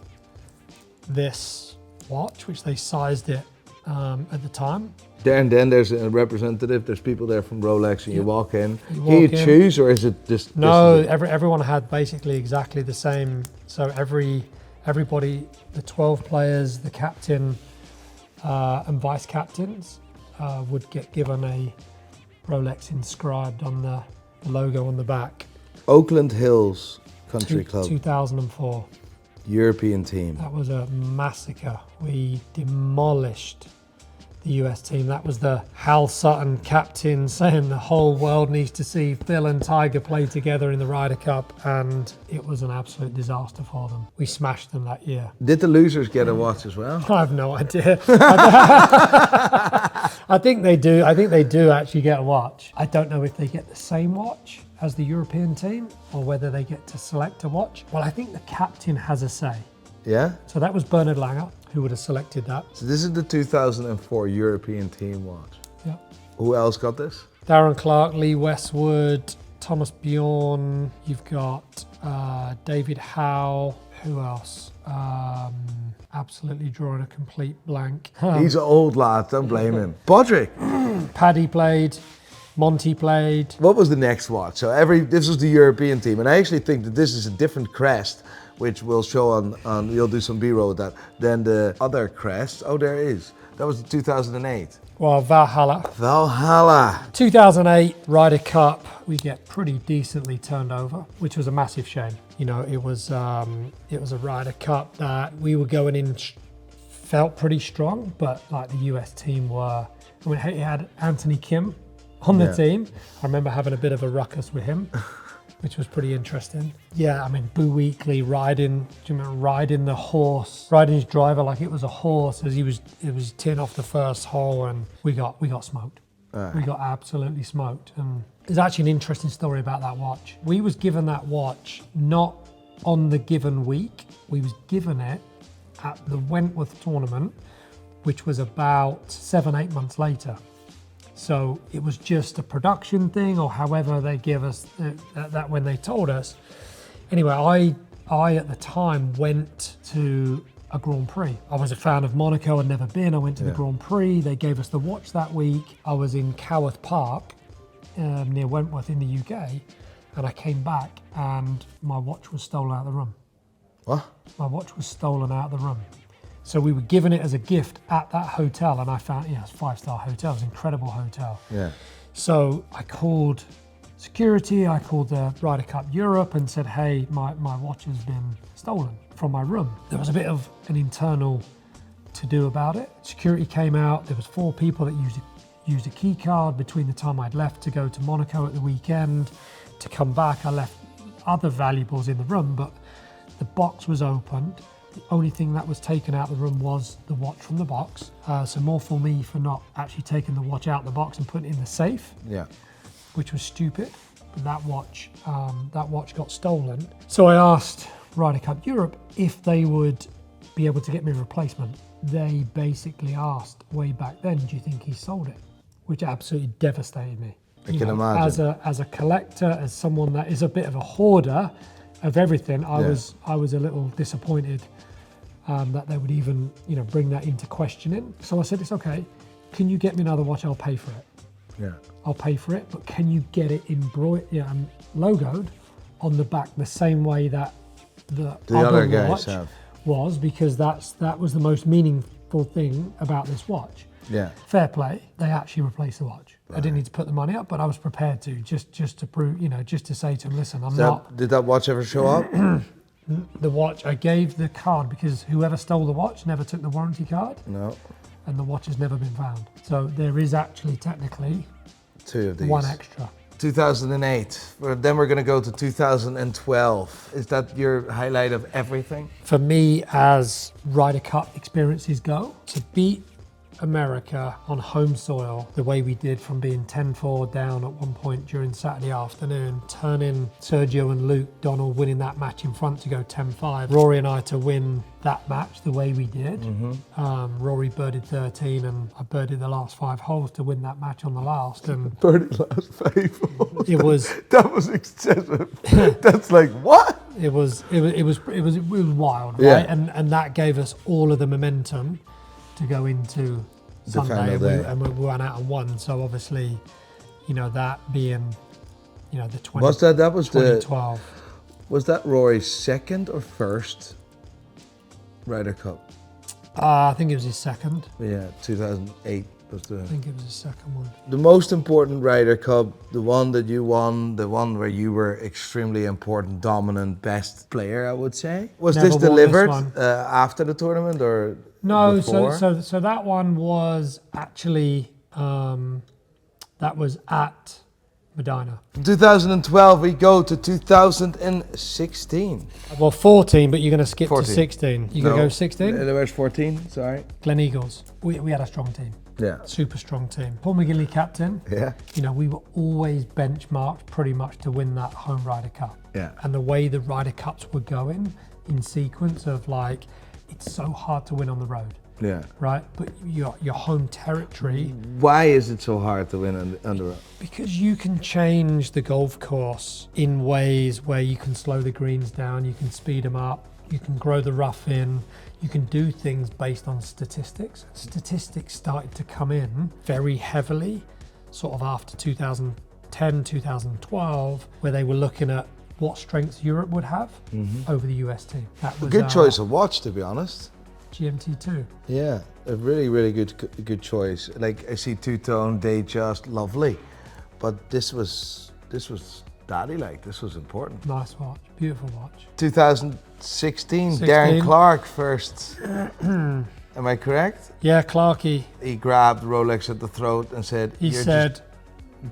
S3: this watch, which they sized it at the time.
S1: There and then there's a representative, there's people there from Rolex and you walk in.
S3: You
S1: Can you
S3: walk in.
S1: choose or is it just...
S3: No,
S1: this is it?
S3: everyone had basically exactly the same. So everybody, the 12 players, the captain and vice captains would get given a Rolex inscribed on the logo on the back.
S1: Oakland Hills Country Club,
S3: 2004.
S1: European team.
S3: That was a massacre. We demolished the US team. That was the Hal Sutton captain saying the whole world needs to see Phil and Tiger play together in the Ryder Cup, and it was an absolute disaster for them. We smashed them that year.
S1: Did the losers get a watch as well?
S3: I have no idea. I think they do. I think they do actually get a watch. I don't know if they get the same watch as the European team or whether they get to select a watch. Well, I think the captain has a say.
S1: Yeah?
S3: So that was Bernard Langer who would have selected that.
S1: So this is the 2004 European team watch.
S3: Yeah.
S1: Who else got this?
S3: Darren Clark, Lee Westwood, Thomas Bjorn. You've got David Howe. Who else? Absolutely drawing a complete blank.
S1: He's an old lad, don't blame him. Bodrick.
S3: Paddy played. Monty played.
S1: What was the next watch? So this was the European team, and I actually think that this is a different crest, which we'll show on you'll do some B-roll with that, than the other crest. Oh, there is. That was the 2008.
S3: Well, Valhalla.
S1: Valhalla.
S3: 2008 Ryder Cup, we get pretty decently turned over, which was a massive shame. You know, it was a Ryder Cup that we were going in, felt pretty strong, but like the US team were, I mean, it had Anthony Kim on the team. I remember having a bit of a ruckus with him, which was pretty interesting. Yeah, I mean, Boo Weekley riding the horse, riding his driver like it was a horse as it was teeing off the first hole, and we got smoked. We got absolutely smoked. And there's actually an interesting story about that watch. We was given that watch not on the given week. We was given it at the Wentworth tournament, which was about 7-8 months later. So it was just a production thing, or however they give us that when they told us. Anyway, I at the time went to a Grand Prix. I was a fan of Monaco, I'd never been. I went to the Grand Prix. They gave us the watch that week. I was in Coworth Park near Wentworth in the UK, and I came back and my watch was stolen out of the room.
S1: What?
S3: My watch was stolen out of the room. So we were given it as a gift at that hotel, and I found, it's a 5-star hotel, it's an incredible hotel.
S1: Yeah.
S3: So I called security, I called the Ryder Cup Europe and said, hey, my watch has been stolen from my room. There was a bit of an internal to-do about it. Security came out, there was 4 people that used a key card between the time I'd left to go to Monaco at the weekend. To come back, I left other valuables in the room, but the box was opened. The only thing that was taken out of the room was the watch from the box. So more for me for not actually taking the watch out of the box and putting it in the safe.
S1: Yeah.
S3: Which was stupid. But that watch got stolen. So I asked Ryder Cup Europe if they would be able to get me a replacement. They basically asked way back then, do you think he sold it? Which absolutely devastated me.
S1: I can imagine.
S3: As a collector, as someone that is a bit of a hoarder of everything, I was a little disappointed that they would even bring that into questioning. So I said, it's okay. Can you get me another watch? I'll pay for it.
S1: Yeah.
S3: I'll pay for it, but can you get it logoed on the back the same way that the
S1: other guys
S3: watch
S1: have?
S3: Was, because that was the most meaningful thing about this watch.
S1: Yeah.
S3: Fair play. They actually replaced the watch.
S1: Right.
S3: I didn't need to put the money up, but I was prepared to just to prove, just to say to them, listen, I'm not.
S1: Did that watch ever show up?
S3: The watch, I gave the card because whoever stole the watch never took the warranty card.
S1: No.
S3: And the watch has never been found. So there is actually technically
S1: 2 of these.
S3: 1 extra.
S1: 2008. Then we're going to go to 2012. Is that your highlight of everything?
S3: For me, as Ryder Cup experiences go, to beat America on home soil the way we did, from being 10-4 down at one point during Saturday afternoon, turning Sergio and Luke Donald winning that match in front to go 10-5. Rory and I to win that match the way we did. Rory birdied 13 and I birdied the last 5 holes to win that match on the last. And
S1: Birdied last 5 holes.
S3: That
S1: was excessive. That's like, what?
S3: It was wild,
S1: Yeah.
S3: right? And that gave us all of the momentum to go into
S1: The
S3: Sunday,
S1: final day.
S3: and we went out and won. So obviously, that being, the
S1: 2012.
S3: 2012.
S1: Was that Rory's second or first Ryder Cup?
S3: I think it was his second.
S1: Yeah, 2008 was
S3: I think it was his second one.
S1: the most important Ryder Cup, the one that you won, the one where you were extremely important, dominant, best player, I would say. Was
S3: Never
S1: this
S3: won this
S1: delivered
S3: one.
S1: after the tournament or
S3: No,
S1: before?
S3: so that one was actually that was at Medina.
S1: From 2012, we go to 2016.
S3: Well, 14, but you're going to skip
S1: 14.
S3: to 16. You're going to go 16?
S1: Where's 14? Sorry.
S3: Glen Eagles. We had a strong team.
S1: Yeah.
S3: Super strong team. Paul McGinley captain.
S1: Yeah.
S3: We were always benchmarked pretty much to win that home Ryder Cup.
S1: Yeah.
S3: And the way the Ryder Cups were going in sequence of it's so hard to win on the road.
S1: Yeah.
S3: Right? But your home territory.
S1: Why is it so hard to win on the road?
S3: Because you can change the golf course in ways where you can slow the greens down, you can speed them up, you can grow the rough in, you can do things based on statistics. Statistics started to come in very heavily, sort of after 2010, 2012, where they were looking at what strengths Europe would have over the US team. That was
S1: A good choice of watch, to be honest.
S3: GMT2.
S1: Yeah, a really, really good choice. Like, I see two-tone, Datejust, lovely, but this was daddy-like. This was important.
S3: Nice watch, beautiful watch.
S1: 2016, Darren Clark first. Am I correct?
S3: Yeah, Clarkie.
S1: He grabbed Rolex at the throat and said,
S3: He said,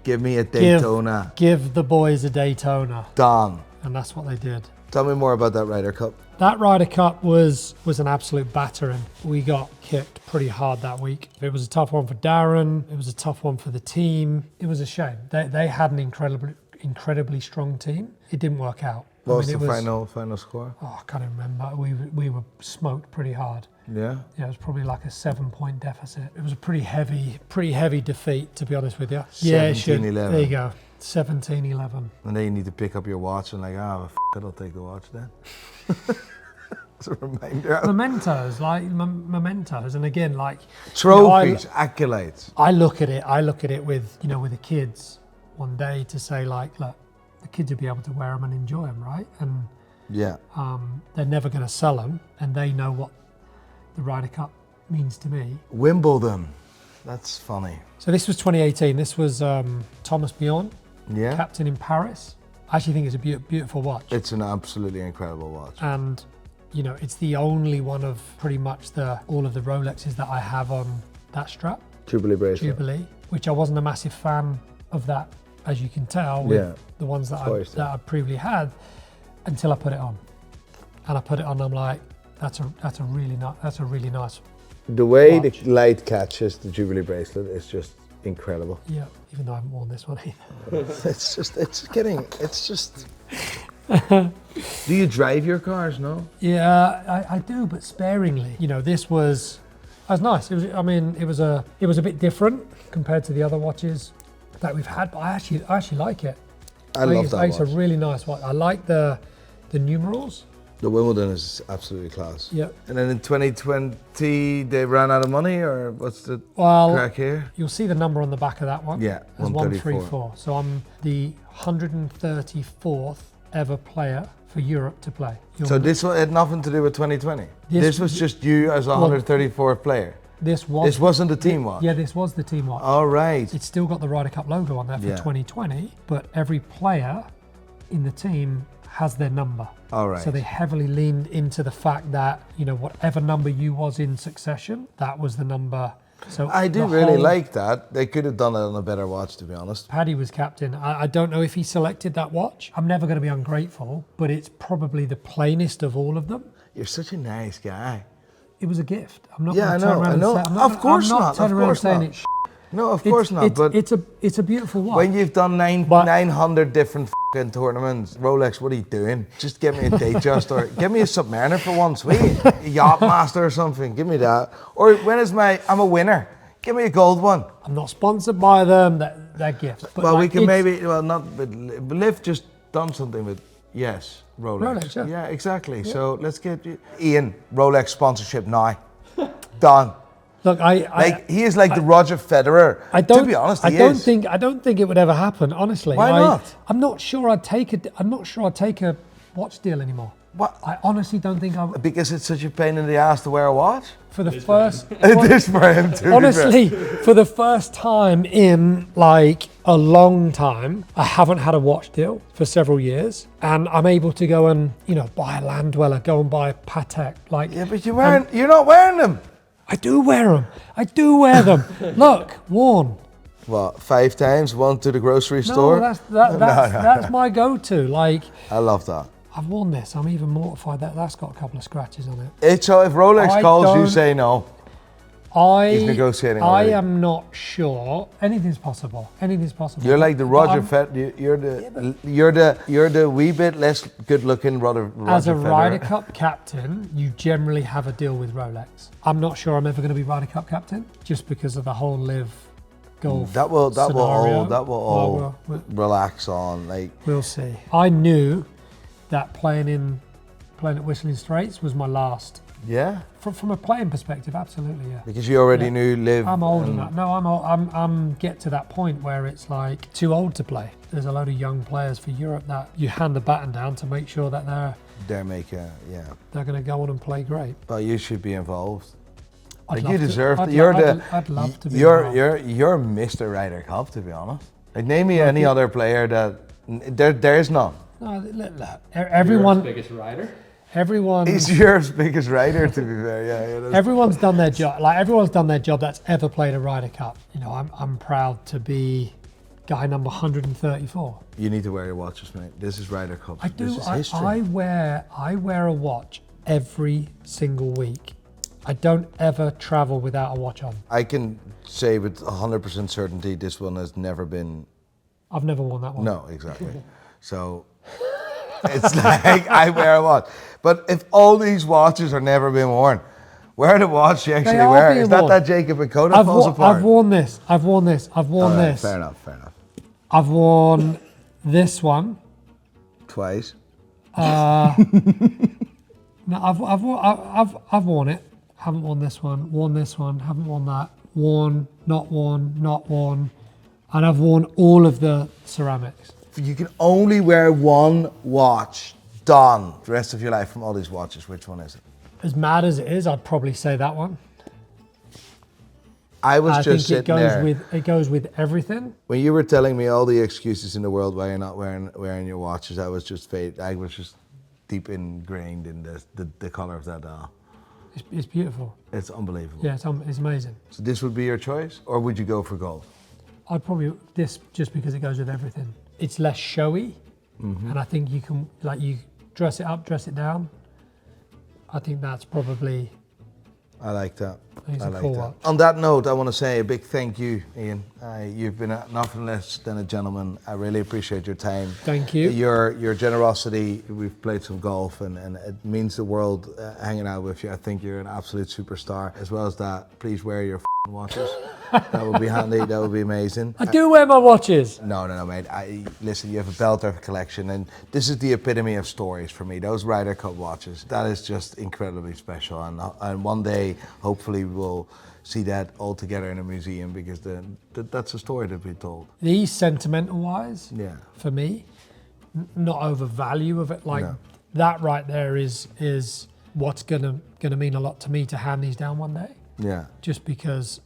S1: give me a Daytona.
S3: Give the boys a Daytona.
S1: Done.
S3: And that's what they did.
S1: Tell me more about that Ryder Cup.
S3: That Ryder Cup was an absolute battering. We got kicked pretty hard that week. It was a tough one for Darren. It was a tough one for the team. It was a shame. They had an incredibly strong team. It didn't work out.
S1: What was the final score?
S3: Oh, I can't even remember. We were smoked pretty hard.
S1: Yeah?
S3: Yeah, it was probably like a 7-point deficit. It was a pretty heavy defeat, to be honest with you. Yeah, it should.
S1: 17-11.
S3: There you go. 17-11.
S1: And then you need to pick up your watch and I'll take the watch then. It's a reminder.
S3: Mementos, mementos, and again,
S1: trophies, accolades.
S3: I look at it with the kids one day to say like, look, the kids will be able to wear them and enjoy them, right? And
S1: Yeah.
S3: they're never going to sell them, and they know what the Ryder Cup means to me.
S1: Wimbledon. That's funny.
S3: So this was 2018. This was Thomas Bjorn,
S1: Yeah.
S3: captain in Paris. I actually think it's a beautiful watch.
S1: It's an absolutely incredible watch.
S3: And, you know, it's the only one of pretty much all of the Rolexes that I have on that strap,
S1: Jubilee bracelet.
S3: Jubilee, which I wasn't a massive fan of that, as you can tell, with the ones that I previously had, until I put it on. And I put it on, and I'm like, that's a really nice.
S1: The way
S3: watch.
S1: the light catches the Jubilee bracelet is just incredible.
S3: Yeah, even though I haven't worn this one either.
S1: it's just. Do you drive your cars? No.
S3: Yeah, I do, but sparingly. You know, that was nice. It was a bit different compared to the other watches that we've had, but I actually like it.
S1: I love that watch.
S3: It's a really nice watch. I like the numerals.
S1: The Wimbledon is absolutely class.
S3: Yep.
S1: And then in 2020, they ran out of money, or what's the crack here?
S3: You'll see the number on the back of that one.
S1: Yeah,
S3: It's
S1: 134.
S3: 134. So I'm the 134th ever player for Europe to play.
S1: So this one had nothing to do with 2020? This was just you as a 134th player? This wasn't the team watch?
S3: Yeah, this was the team watch.
S1: All right.
S3: It's still got the Ryder Cup logo on there for 2020, but every player in the team has their number.
S1: All right.
S3: So they heavily leaned into the fact that, you know, whatever number you was in succession, that was the number. So
S1: I do really like that. They could have done it on a better watch, to be honest.
S3: Paddy was captain. I don't know if he selected that watch. I'm never going to be ungrateful, but it's probably the plainest of all of them.
S1: You're such a nice guy.
S3: It was a gift. I'm not
S1: Yeah,
S3: going to turn around and say,
S1: Of course not.
S3: turn around saying it's
S1: No, of course not. But
S3: it's a beautiful watch.
S1: when you've done 900 different fucking tournaments, Rolex, what are you doing? Just give me a Datejust, or give me a Submariner for once, will you? A Yachtmaster or something. Give me that. Or I'm a winner. Give me a gold one.
S3: I'm not sponsored by them. They're gifts. But
S1: Well, we can but Liv just done something with Rolex.
S3: Rolex,
S1: yeah, exactly. Yeah. So let's get Ian Rolex sponsorship now. Done.
S3: Look,
S1: he is like the Roger Federer. To be honest,
S3: I don't think it would ever happen. Honestly,
S1: why not?
S3: I'm not sure I'd take a watch deal anymore.
S1: What?
S3: I honestly don't think I would.
S1: Because it's such a pain in the ass to wear a watch.
S3: For the first,
S1: It is for him too.
S3: honestly, for the first time in like a long time, I haven't had a watch deal for several years, and I'm able to go and buy a Land Dweller, go and buy a Patek. Like,
S1: yeah, but you're not wearing them.
S3: I do wear them. I do wear them. Look, worn.
S1: What, 5 times? One to the grocery store?
S3: No, that's my go-to. Like,
S1: I love that.
S3: I've worn this. I'm even mortified that that's got a couple of scratches on it.
S1: So if Rolex calls, you say no. He's negotiating
S3: I
S1: already.
S3: am not sure. Anything's possible. Anything's possible.
S1: You're like the Roger Federer. You're the wee bit less good-looking Roger
S3: As a
S1: Federer.
S3: Ryder Cup captain, you generally have a deal with Rolex. I'm not sure I'm ever going to be Ryder Cup captain, just because of the whole live golf
S1: That will
S3: scenario.
S1: all relax on. Like,
S3: we'll see. I knew that playing at Whistling Straits was my last.
S1: yeah,
S3: From a playing perspective, absolutely, yeah.
S1: because you already knew Liv.
S3: I'm old enough. No, I'm get to that point where it's like too old to play. There's a load of young players for Europe that you hand the baton down to make sure that they're going to go on and play great.
S1: But you should be involved.
S3: I'd
S1: Like, you
S3: love to-
S1: deserve.
S3: I'd- I'd love to be involved.
S1: You're Mr. Ryder Cup, to be honest. Like, name me any other player that there's none.
S3: No, look, everyone.
S2: Europe's biggest rider.
S3: Everyone.
S1: He's Europe's biggest rider, to be fair. Yeah.
S3: Everyone's done their job. Like, everyone's done their job that's ever played a Ryder Cup. I'm proud to be guy number 134.
S1: You need to wear your watches, mate. This is Ryder Cup.
S3: I do.
S1: This is history.
S3: I wear a watch every single week. I don't ever travel without a watch on.
S1: I can say with 100% certainty this one has never been.
S3: I've never worn that one.
S1: No, exactly. So it's like I wear a watch. But if all these watches are never been worn, wear the watch you actually
S3: are
S1: wear.
S3: being
S1: Is that
S3: worn.
S1: Jacob and Coda falls apart?
S3: I've worn this. I've worn this. I've worn
S1: All right,
S3: this.
S1: Fair enough.
S3: I've worn this one.
S1: Twice.
S3: No, I've worn it. Haven't worn this one. Worn this one. Haven't worn that. Worn. Not worn. Not worn. And I've worn all of the ceramics.
S1: You can only wear one watch, done, the rest of your life from all these watches. Which one is it?
S3: As mad as it is, I'd probably say that one.
S1: I was
S3: I
S1: just
S3: think
S1: sitting there.
S3: it goes with everything.
S1: When you were telling me all the excuses in the world why you're not wearing your watches, I was just deep ingrained in the color of that dial.
S3: It's beautiful.
S1: It's unbelievable.
S3: Yeah, it's amazing.
S1: So this would be your choice, or would you go for gold?
S3: I'd probably this just because it goes with everything. It's less showy, and I think you can you dress it up, dress it down. I think that's probably.
S1: I like that.
S3: It's
S1: I
S3: a
S1: like
S3: cool
S1: that.
S3: watch.
S1: On that note, I want to say a big thank you, Ian. You've been nothing less than a gentleman. I really appreciate your time.
S3: Thank you.
S1: Your generosity. We've played some golf, and it means the world hanging out with you. I think you're an absolute superstar. As well as that, please wear your watches. That would be handy. That would be amazing.
S3: I do wear my watches.
S1: No, mate. Listen, you have a Poulter collection, and this is the epitome of stories for me. Those Ryder Cup watches, that is just incredibly special. And one day, hopefully, we'll see that all together in a museum, because that's a story to be told.
S3: These sentimental wise,
S1: Yeah.
S3: for me, not over value of it.
S1: No.
S3: That right there is what's gonna mean a lot to me to hand these down one day.
S1: Yeah.
S3: Just because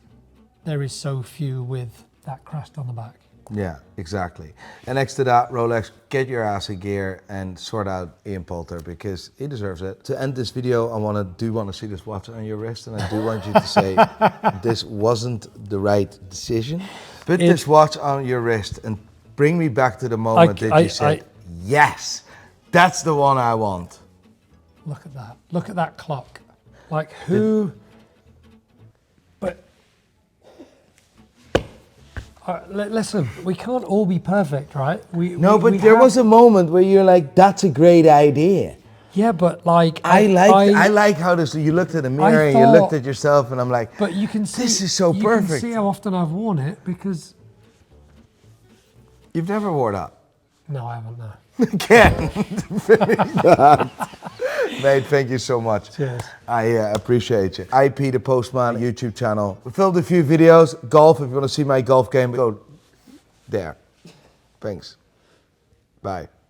S3: there is so few with that crest on the back.
S1: Yeah, exactly. And next to that, Rolex, get your ass a gear and sort out Ian Poulter, because he deserves it. To end this video, I want to see this watch on your wrist, and I do want you to say this wasn't the right decision. Put this watch on your wrist and bring me back to the moment that you said, yes, that's the one I want.
S3: Look at that. Look at that clock. Like who... Listen, we can't all be perfect, right?
S1: But there was a moment where you're like, "That's a great idea."
S3: Yeah, but like
S1: I like how this. You looked at the mirror and you looked at yourself, and I'm like,
S3: "But you can see
S1: this is so perfect."
S3: You can see how often I've worn it, because
S1: you've never worn that.
S3: No, I haven't. No.
S1: Again, mate, thank you so much.
S3: Cheers.
S1: I appreciate you. IP the Postman YouTube channel. We filmed a few videos. Golf, if you want to see my golf game, go there. Thanks. Bye.